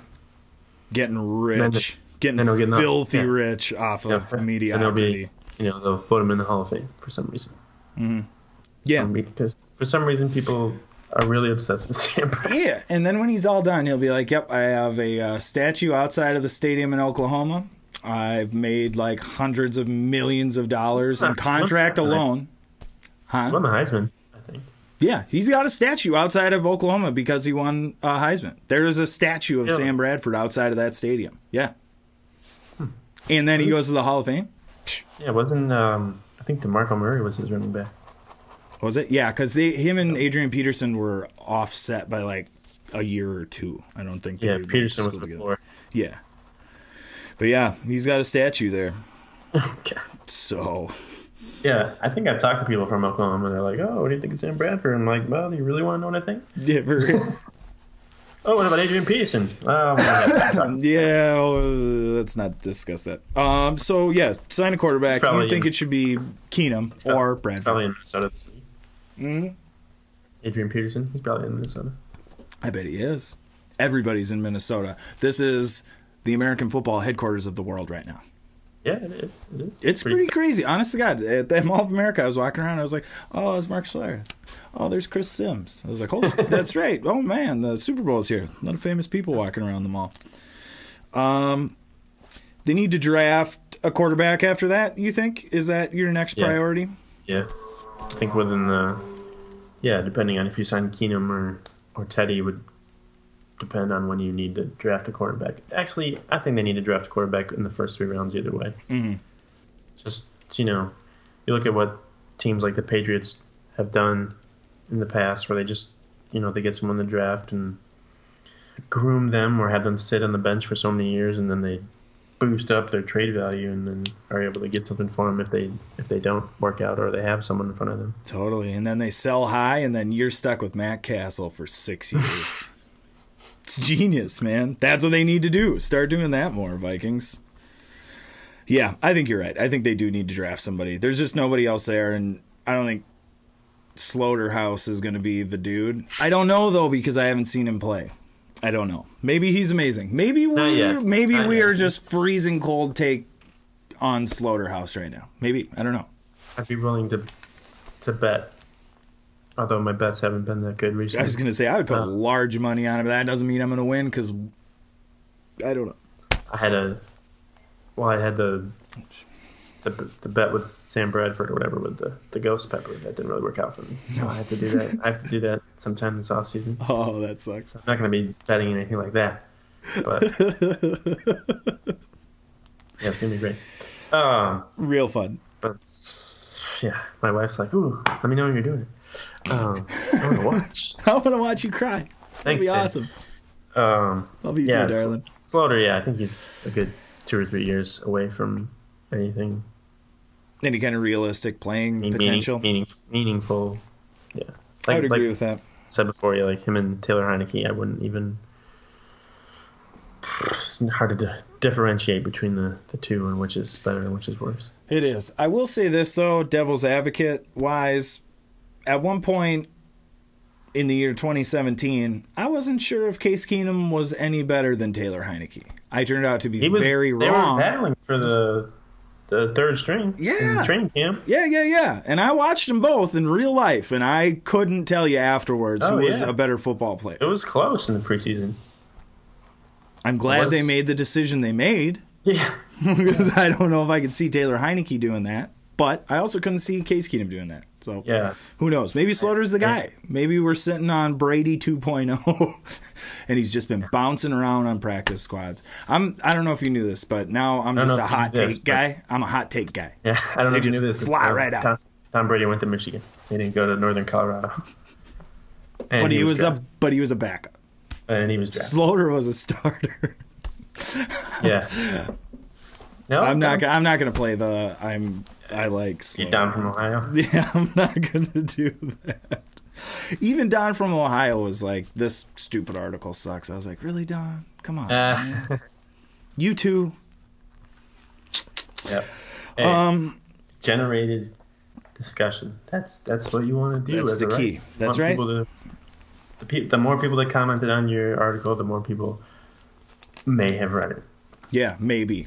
Getting rich. Getting filthy rich off of mediocrity. And they'll put him in the Hall of Fame for some reason. Mm-hmm. Yeah. Because for some reason people are really obsessed with Sam Bradford. Yeah, and then when he's all done, he'll be like, yep, I have a statue outside of the stadium in Oklahoma. I've made like hundreds of millions of dollars in contract alone. He won the Heisman, I think. Yeah, he's got a statue outside of Oklahoma because he won a Heisman. There is a statue of Sam Bradford outside of that stadium. Yeah. And then he goes to the Hall of Fame. Yeah, wasn't I think DeMarco Murray was his running back. Was it? Yeah, because him and Adrian Peterson were offset by like a year or two. I don't think. Yeah, Peterson was before. Yeah. But yeah, he's got a statue there. Okay. So. Yeah, I think I've talked to people from Oklahoma, and they're like, "Oh, what do you think of Sam Bradford?" I'm like, "Well, do you really want to know what I think?" Yeah, for real. Oh, what about Adrian Peterson? Yeah, let's not discuss that. So yeah, sign a quarterback. You think it should be Keenum or Bradford? Probably in Minnesota this week. Mm-hmm. Adrian Peterson, he's probably in Minnesota. I bet he is. Everybody's in Minnesota. This is the American football headquarters of the world right now. Yeah, it is. It's pretty crazy. Honest to God, at that Mall of America, I was walking around. I was like, "Oh, it's Mark Schlereth. Oh, there's Chris Sims." I was like, "Holy, that's right. Oh man, the Super Bowl's here. A lot of famous people walking around the mall." They need to draft a quarterback after that. You think is that your next priority? Yeah, I think within depending on if you sign Keenum or Teddy would depend on when you need to draft a quarterback. Actually, I think they need to draft a quarterback in the first 3 rounds either way. Mm-hmm. Just, you look at what teams like the Patriots have done in the past where they just, they get someone in the draft and groom them or have them sit on the bench for so many years, and then they boost up their trade value and then are able to get something for them if they don't work out or they have someone in front of them. Totally. And then they sell high, and then you're stuck with Matt Castle for 6 years. It's genius, man. That's what they need to do. Start doing that more, Vikings. Yeah, I think you're right. I think they do need to draft somebody. There's just nobody else there, and I don't think Slaughterhouse is going to be the dude. I don't know, though, because I haven't seen him play. I don't know. Maybe he's amazing. Maybe we are just freezing cold take on Slaughterhouse right now. Maybe. I don't know. I'd be willing to bet. Although my bets haven't been that good recently. I was going to say, I would put large money on it, but that doesn't mean I'm going to win because I don't know. I had the bet with Sam Bradford or whatever with the ghost pepper. That didn't really work out for me. So I have to do that. I have to do that sometime this offseason. Oh, that sucks. So I'm not going to be betting anything like that. But yeah, it's going to be great. Real fun. But yeah, my wife's like, "Ooh, let me know when you're doing it." I want to watch. I want to watch you cry. Thanks, That'd be awesome. I'll be too, darling. Slaughter, I think he's a good 2 or 3 years away from anything. Any kind of realistic playing potential? Meaningful. Yeah. I would agree with that. Said before, yeah, like him and Taylor Heineke, I wouldn't even. It's hard to differentiate between the two and which is better and which is worse. It is. I will say this, though, devil's advocate wise, at one point in the year 2017, I wasn't sure if Case Keenum was any better than Taylor Heineke. I turned out to be very wrong. They were battling for the third string in training camp. Yeah. And I watched them both in real life, and I couldn't tell you afterwards who was a better football player. It was close in the preseason. I'm glad they made the decision they made. Yeah. Because I don't know if I could see Taylor Heineke doing that. But I also couldn't see Case Keenum doing that. So who knows? Maybe Slaughter's the guy. Maybe we're sitting on Brady 2.0 and he's just been bouncing around on practice squads. I don't know if you knew this, but now I'm just a hot take guy. I'm a hot take guy. Yeah, I don't know if you knew this. Fly right out. Tom Brady went to Michigan. He didn't go to Northern Colorado. But he was a backup. And he was drafted. Slaughter was a starter. Yeah. No, I'm not going to play I like Slaughter. You're Don from Ohio? Yeah, I'm not going to do that. Even Don from Ohio was like, this stupid article sucks. I was like, really, Don? Come on. Man. You too. Yep. Hey, generated discussion. That's what you want to do. That's the key. That's right. The more people that commented on your article, the more people may have read it. Yeah, maybe.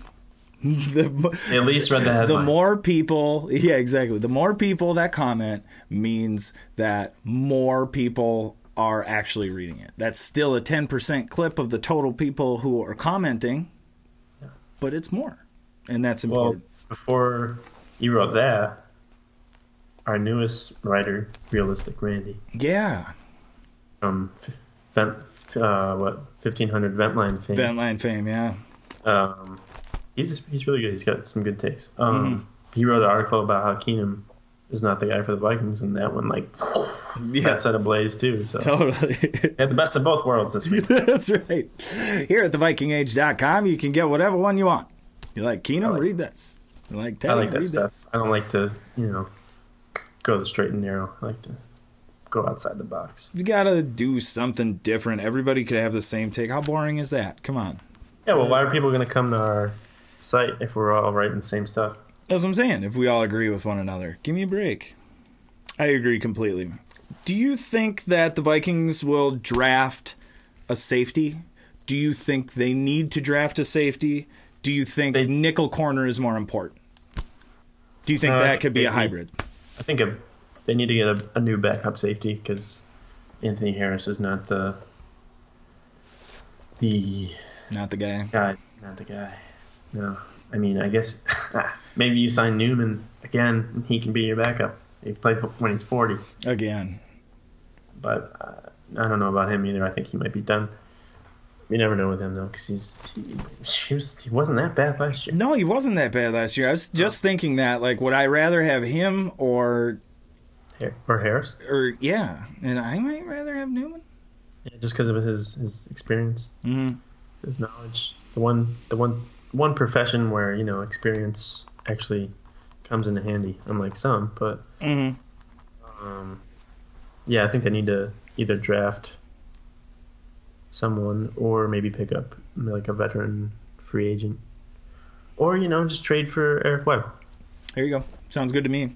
At least read the headline. The more people, exactly. The more people that comment means that more people are actually reading it. That's still a 10% clip of the total people who are commenting, but it's more, and that's important. Well, before you wrote that, our newest writer, Realistic Randy. Yeah. From 1500 Ventline fame. Ventline fame, yeah. He's really good. He's got some good takes. He wrote an article about how Keenum is not the guy for the Vikings, and that one that set ablaze too. So totally, had the best of both worlds this week. That's right. Here at thevikingage.com, you can get whatever one you want. You like Keenum? Read this. You like Teddy? I like that read stuff. This. I don't like to, go the straight and narrow. I like to go outside the box. You gotta do something different. Everybody could have the same take. How boring is that? Come on. Yeah, well, why are people going to come to our site if we're all writing the same stuff? That's what I'm saying. If we all agree with one another, give me a break. I agree completely. Do you think that the Vikings will draft a safety? Do you think they need to draft a safety? Do you think nickel corner is more important? Do you think that could be a hybrid? I think they need to get a new backup safety because Anthony Harris is not the guy. Not the guy. No. I mean, I guess maybe you sign Newman again and he can be your backup. He played when he's 40. Again. But I don't know about him either. I think he might be done. You never know with him, though, because he wasn't that bad last year. No, he wasn't that bad last year. I was just thinking that, would I rather have him or Harris? And I might rather have Newman. Yeah, just because of his experience, his knowledge. The one profession where experience actually comes into handy, unlike some. But I think they need to either draft someone or maybe pick up a veteran free agent, or just trade for Eric Webb. There you go. Sounds good to me.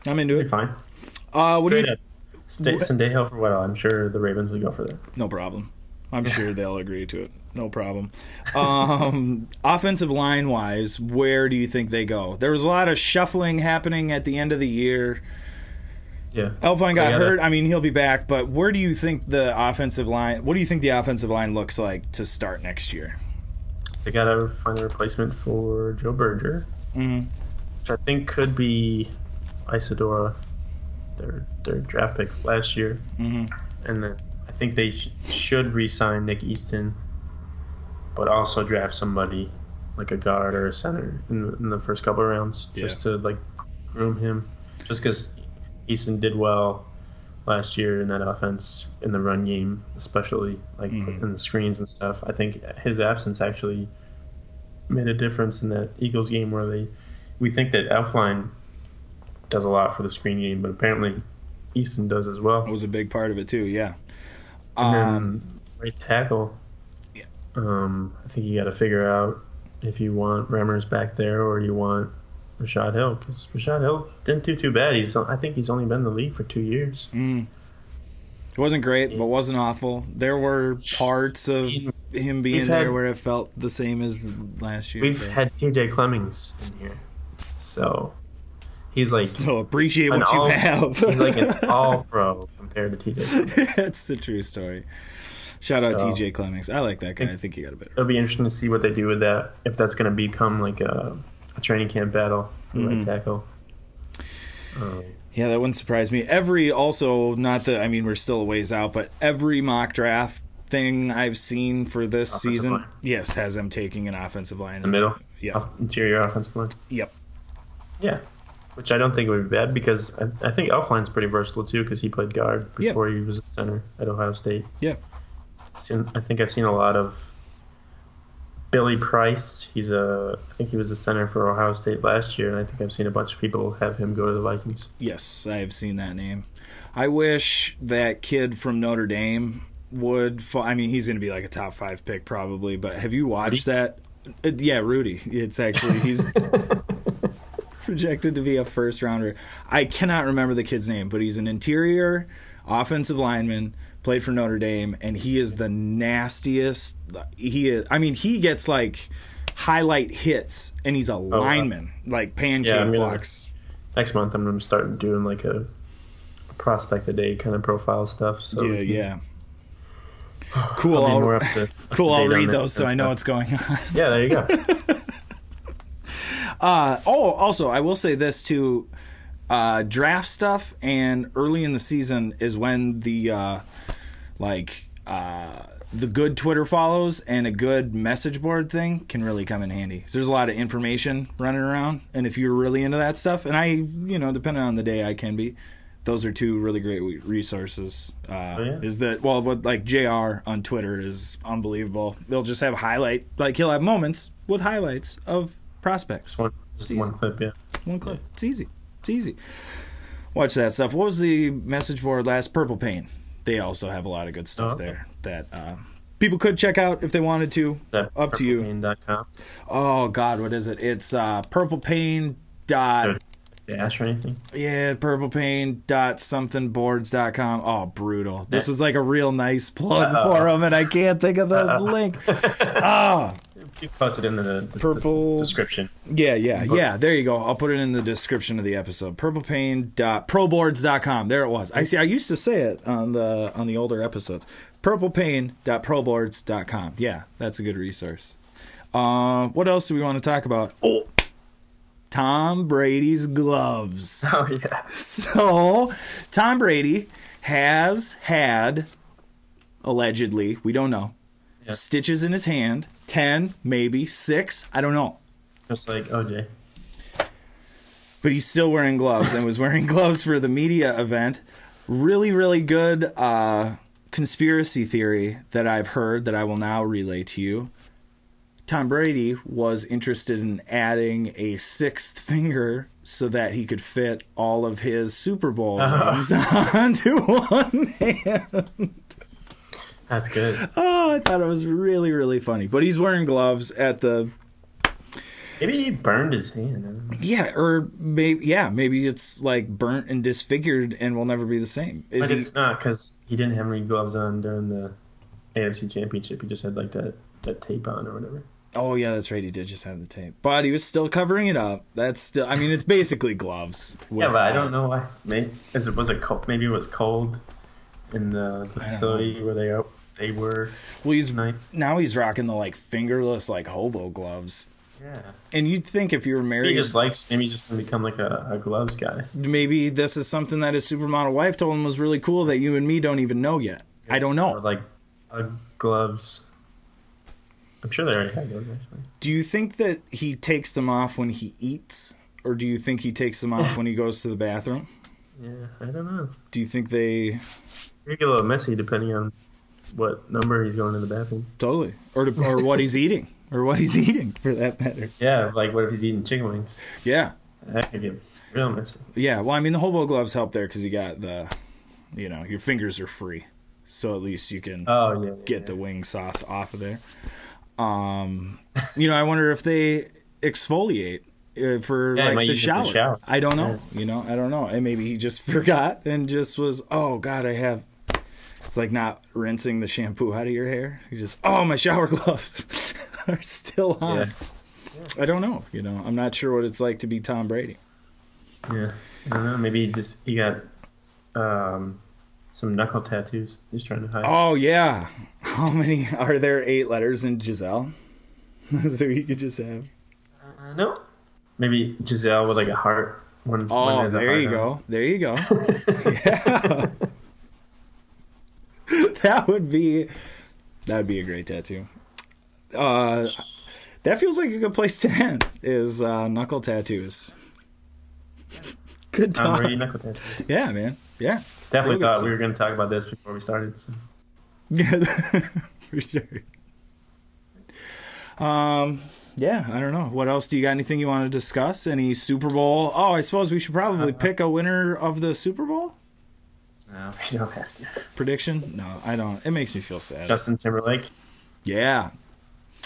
I'm into it. Fine. What do you? Sendejo for Weddle. I'm sure the Ravens would go for that. No problem. I'm sure they'll agree to it. No problem. Offensive line wise, where do you think they go? There was a lot of shuffling happening at the end of the year. Yeah. Elfine got hurt. I mean, he'll be back. But where do you think the offensive line? What do you think the offensive line looks like to start next year? They got to find a replacement for Joe Berger, which I think could be Isadora, their draft pick last year, and then I think they should re-sign Nick Easton, but also draft somebody like a guard or a center in the first couple of rounds, just to groom him, just because Easton did well last year in that offense, in the run game, especially in the screens and stuff. I think his absence actually made a difference in that Eagles game where we think that Elflein does a lot for the screen game, but apparently Easton does as well. It was a big part of it too, yeah. And then right tackle, Yeah. I think you got to figure out if you want Remmers back there or you want Rashad Hill, because Rashad Hill didn't do too bad. I think he's only been in the league for 2 years. It wasn't great, but wasn't awful. There were parts of him being there where it felt the same as last year. We've had TJ Clemmings in here, so he's like so appreciate what you have. He's like an all-pro compared to TJ Clemmings. That's the true story. Shout out TJ Clemmings. I like that guy. I think he got a bit. It'll be interesting to see what they do with that, if that's going to become like a training camp battle for right tackle. Yeah, that wouldn't surprise me. We're still a ways out, but every mock draft thing I've seen for this season, line. yes, has them taking an offensive line. The middle? Yeah. Interior offensive line? Yep. Yeah. Which I don't think would be bad, because I think Elfline's pretty versatile too, because he played guard before he was a center at Ohio State. Yeah. I think I've seen a lot of Billy Price. I think he was a center for Ohio State last year, and I think I've seen a bunch of people have him go to the Vikings. Yes, I have seen that name. I wish that kid from Notre Dame would he's going to be like a top 5 pick probably, but have you watched that? Yeah, Rudy. It's actually, he's projected to be a first rounder. I cannot remember the kid's name, but he's an interior offensive lineman, played for Notre Dame, and he is the nastiest. He gets like highlight hits, and he's a lineman, like pancake blocks. Next month, I'm going to start doing like a prospect a day kind of profile stuff. So yeah. Cool. I'll read those so I know what's going on. Yeah, there you go. Also, I will say this too. Draft stuff and early in the season is when the good Twitter follows and a good message board thing can really come in handy. So there's a lot of information running around, and if you're really into that stuff, and I, depending on the day, I can be. Those are two really great resources. Is that what JR on Twitter is unbelievable. They'll just have he'll have moments with highlights of prospects. One clip, yeah. One clip. Yeah. It's easy. Watch that stuff. What was the message board last? Purple Pain. They also have a lot of good stuff there that people could check out if they wanted to. Up to you. purplepain.com? Oh, God, what is it? It's purplepain. Dash or anything? Yeah, purplepain.somethingboards.com. Oh, brutal. This was like a real nice plug for them, and I can't think of the link. You post it in the description. Yeah. There you go. I'll put it in the description of the episode. Purplepain.proboards.com. There it was. I used to say it on the older episodes. Purplepain.proboards.com. Yeah, that's a good resource. What else do we want to talk about? Oh, Tom Brady's gloves. Oh, yeah. So, Tom Brady has had, allegedly, we don't know, stitches in his hand. 10, maybe 6, I don't know. Just like OJ. But he's still wearing gloves and was wearing gloves for the media event. Really, really good conspiracy theory that I've heard that I will now relay to you. Tom Brady was interested in adding a 6th finger so that he could fit all of his Super Bowl rings onto one hand. That's good. Oh, I thought it was really, really funny. But he's wearing gloves at the... Maybe he burned his hand. I don't know. Yeah, or maybe it's like burnt and disfigured and will never be the same. But it's not, because he didn't have any gloves on during the AFC Championship. He just had like that tape on or whatever. Oh, yeah, that's right. He did just have the tape. But he was still covering it up. That's still... it's basically gloves. Yeah, but I don't know why. Maybe it was cold in the facility where they were. Well, now he's rocking the fingerless hobo gloves. Yeah. And you'd think if you were married, maybe he's just gonna become like a gloves guy. Maybe this is something that his supermodel wife told him was really cool that you and me don't even know yet. I don't know. Or gloves. I'm sure they already had those actually. Do you think that he takes them off when he eats, or do you think he takes them off when he goes to the bathroom? Yeah, I don't know. Do you think they... It get a little messy depending on what number he's going to the bathroom. Totally. Or what he's eating, or what he's eating, for that matter. Yeah, like what if he's eating chicken wings? Yeah. That could get real messy. Yeah, well, I mean, the hobo gloves help there because you got your fingers are free. So at least you can get the wing sauce off of there. I wonder if they exfoliate for the shower. I don't know. Yeah. I don't know. And maybe he just forgot and just was, oh God, it's like not rinsing the shampoo out of your hair. You just, my shower gloves are still on. Yeah. I don't know. I'm not sure what it's like to be Tom Brady. Yeah. I don't know. Maybe he got some knuckle tattoos he's trying to hide. Oh, yeah. How many are there? 8 letters in Giselle? So he could just have. No. Maybe Giselle with like a heart. There you go. There you go. Yeah. That would be a great tattoo. That feels like a good place to end, is knuckle tattoos. Good time. Brady knuckle tattoos. Yeah, man. Yeah. Definitely thought we were going to talk about this before we started. So. Yeah, for sure. Yeah, I don't know. What else? Do you got anything you want to discuss? Any Super Bowl? Oh, I suppose we should probably pick a winner of the Super Bowl? No, we don't have to. Prediction? No, I don't. It makes me feel sad. Justin Timberlake? Yeah.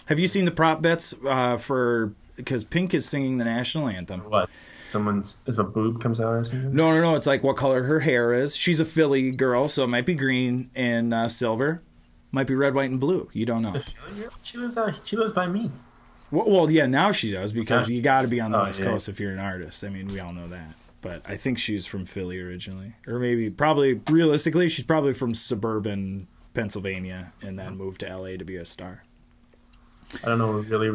Have you seen the prop bets because Pink is singing the national anthem? What? If a boob comes out or something? No. It's like what color her hair is. She's a Philly girl, so it might be green and silver. Might be red, white, and blue. You don't know. She lives by me. Well, yeah, now she does, because you got to be on the West Coast if you're an artist. I mean, we all know that. But I think she's from Philly originally. Or realistically, she's probably from suburban Pennsylvania and then moved to LA to be a star. I don't really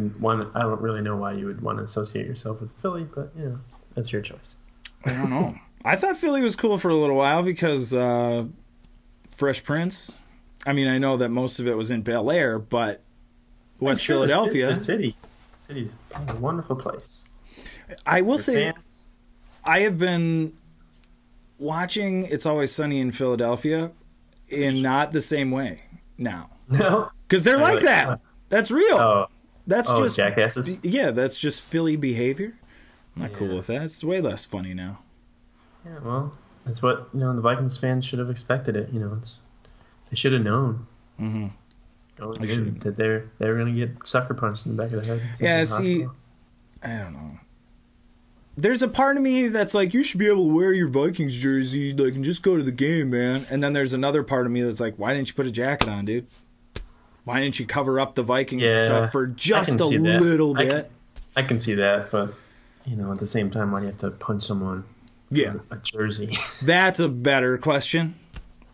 know why you would want to associate yourself with Philly, but that's your choice. I don't know. I thought Philly was cool for a little while because Fresh Prince. I mean, I know that most of it was in Bel Air, but West Philadelphia. The city's a wonderful place. I will say, I have been watching It's Always Sunny in Philadelphia in not the same way now. No? Because they're like that. That's real. Oh. That's just jackasses? Yeah, that's just Philly behavior. I'm not cool with that. It's way less funny now. Yeah, well, that's what the Vikings fans should have expected it. They should have known. Mm-hmm. That they were going to get sucker punched in the back of the head. Yeah, see, I don't know. There's a part of me that's like, you should be able to wear your Vikings jersey, and just go to the game, man. And then there's another part of me that's like, why didn't you put a jacket on, dude? Why didn't you cover up the Vikings stuff for just a little bit? I can see that, but at the same time, why do you have to punch someone? Yeah, a jersey. That's a better question.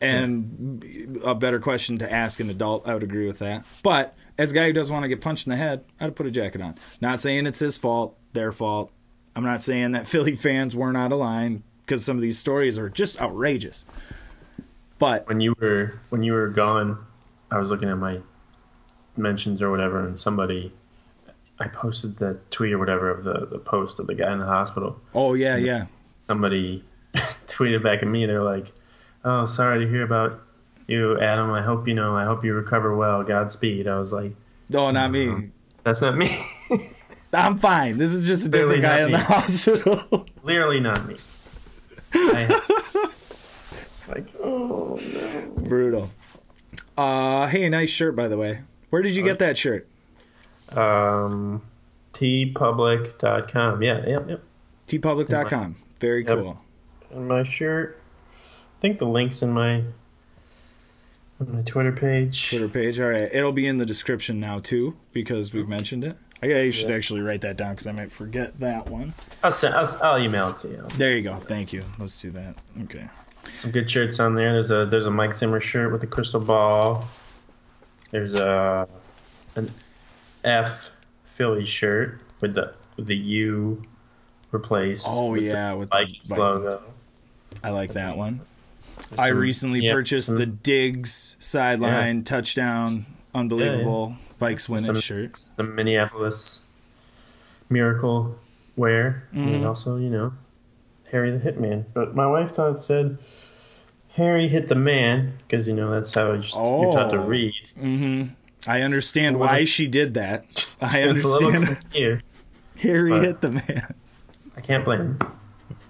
And a better question to ask an adult. I would agree with that. But as a guy who doesn't want to get punched in the head, I'd put a jacket on. Not saying it's his fault, their fault. I'm not saying that Philly fans weren't out of line, because some of these stories are just outrageous. But when you were gone, I was looking at my mentions or whatever, and I posted the tweet or whatever of the post of the guy in the hospital. Oh, yeah. Somebody tweeted back at me. They're like, "Oh, sorry to hear about you, Adam. I hope you recover well. Godspeed." I was like, "Oh, not me. That's not me. I'm fine. This is just a different guy in the hospital." Clearly not me. It's like, oh no. Brutal. Hey, nice shirt, by the way. Where did you get that shirt? tpublic.com. Yep. tpublic.com. Very cool. And my shirt, I think the link's on my Twitter page. All right. It'll be in the description now, too, because we've mentioned it. You should actually write that down, because I might forget that one. I'll email it to you. There you go. Thank you. Let's do that. Okay. Some good shirts on there. There's a Mike Zimmer shirt with a crystal ball. There's an F Philly shirt with the U replaced. Oh, yeah, with the Vikings logo. I like that one. I recently purchased the Diggs sideline touchdown, unbelievable Vikes win it shirt. Some Minneapolis Miracle wear, and also Harry the Hitman. But my wife said Harry hit the man, because that's how you're taught to read. Mm-hmm. I understand why she did that. I It's a little understand. here. Harry but- hit the man. I can't blame him.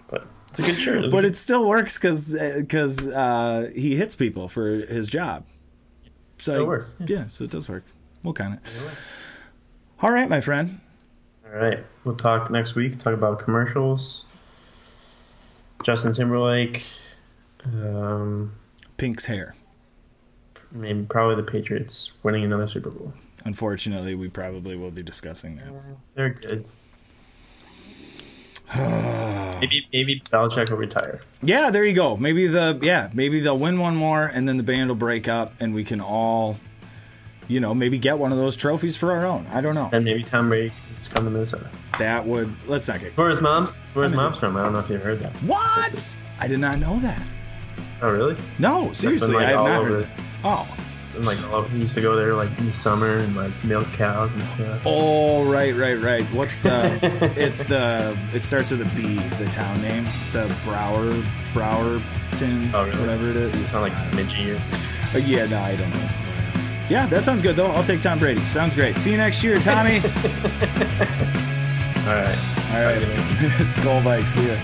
But it's a good shirt. But it still works because he hits people for his job. So It works. Yeah, so it does work. We'll count it. All right, my friend. All right. We'll talk next week. Talk about commercials. Justin Timberlake. Pink's hair. Maybe probably the Patriots winning another Super Bowl. Unfortunately, we probably will be discussing that. They're good. maybe Belichick will retire. Yeah, there you go. Maybe they'll win one more, and then the band will break up, and we can all, maybe get one of those trophies for our own. I don't know. And maybe Tom Brady can just come to Minnesota. That would. Let's not get. Where's mom's from? I don't know if you've heard that. What? I did not know that. Oh, really? No, seriously, I have not heard that. Oh. And he used to go there in the summer and milk cows and stuff. Oh, right. What's it starts with a B, the town name. The Browerton, oh, really? whatever it is. It's not like Midgey or... Yeah, no, I don't know. Yeah, that sounds good, though. I'll take Tom Brady. Sounds great. See you next year, Tommy. All right. Skull Bike, see ya.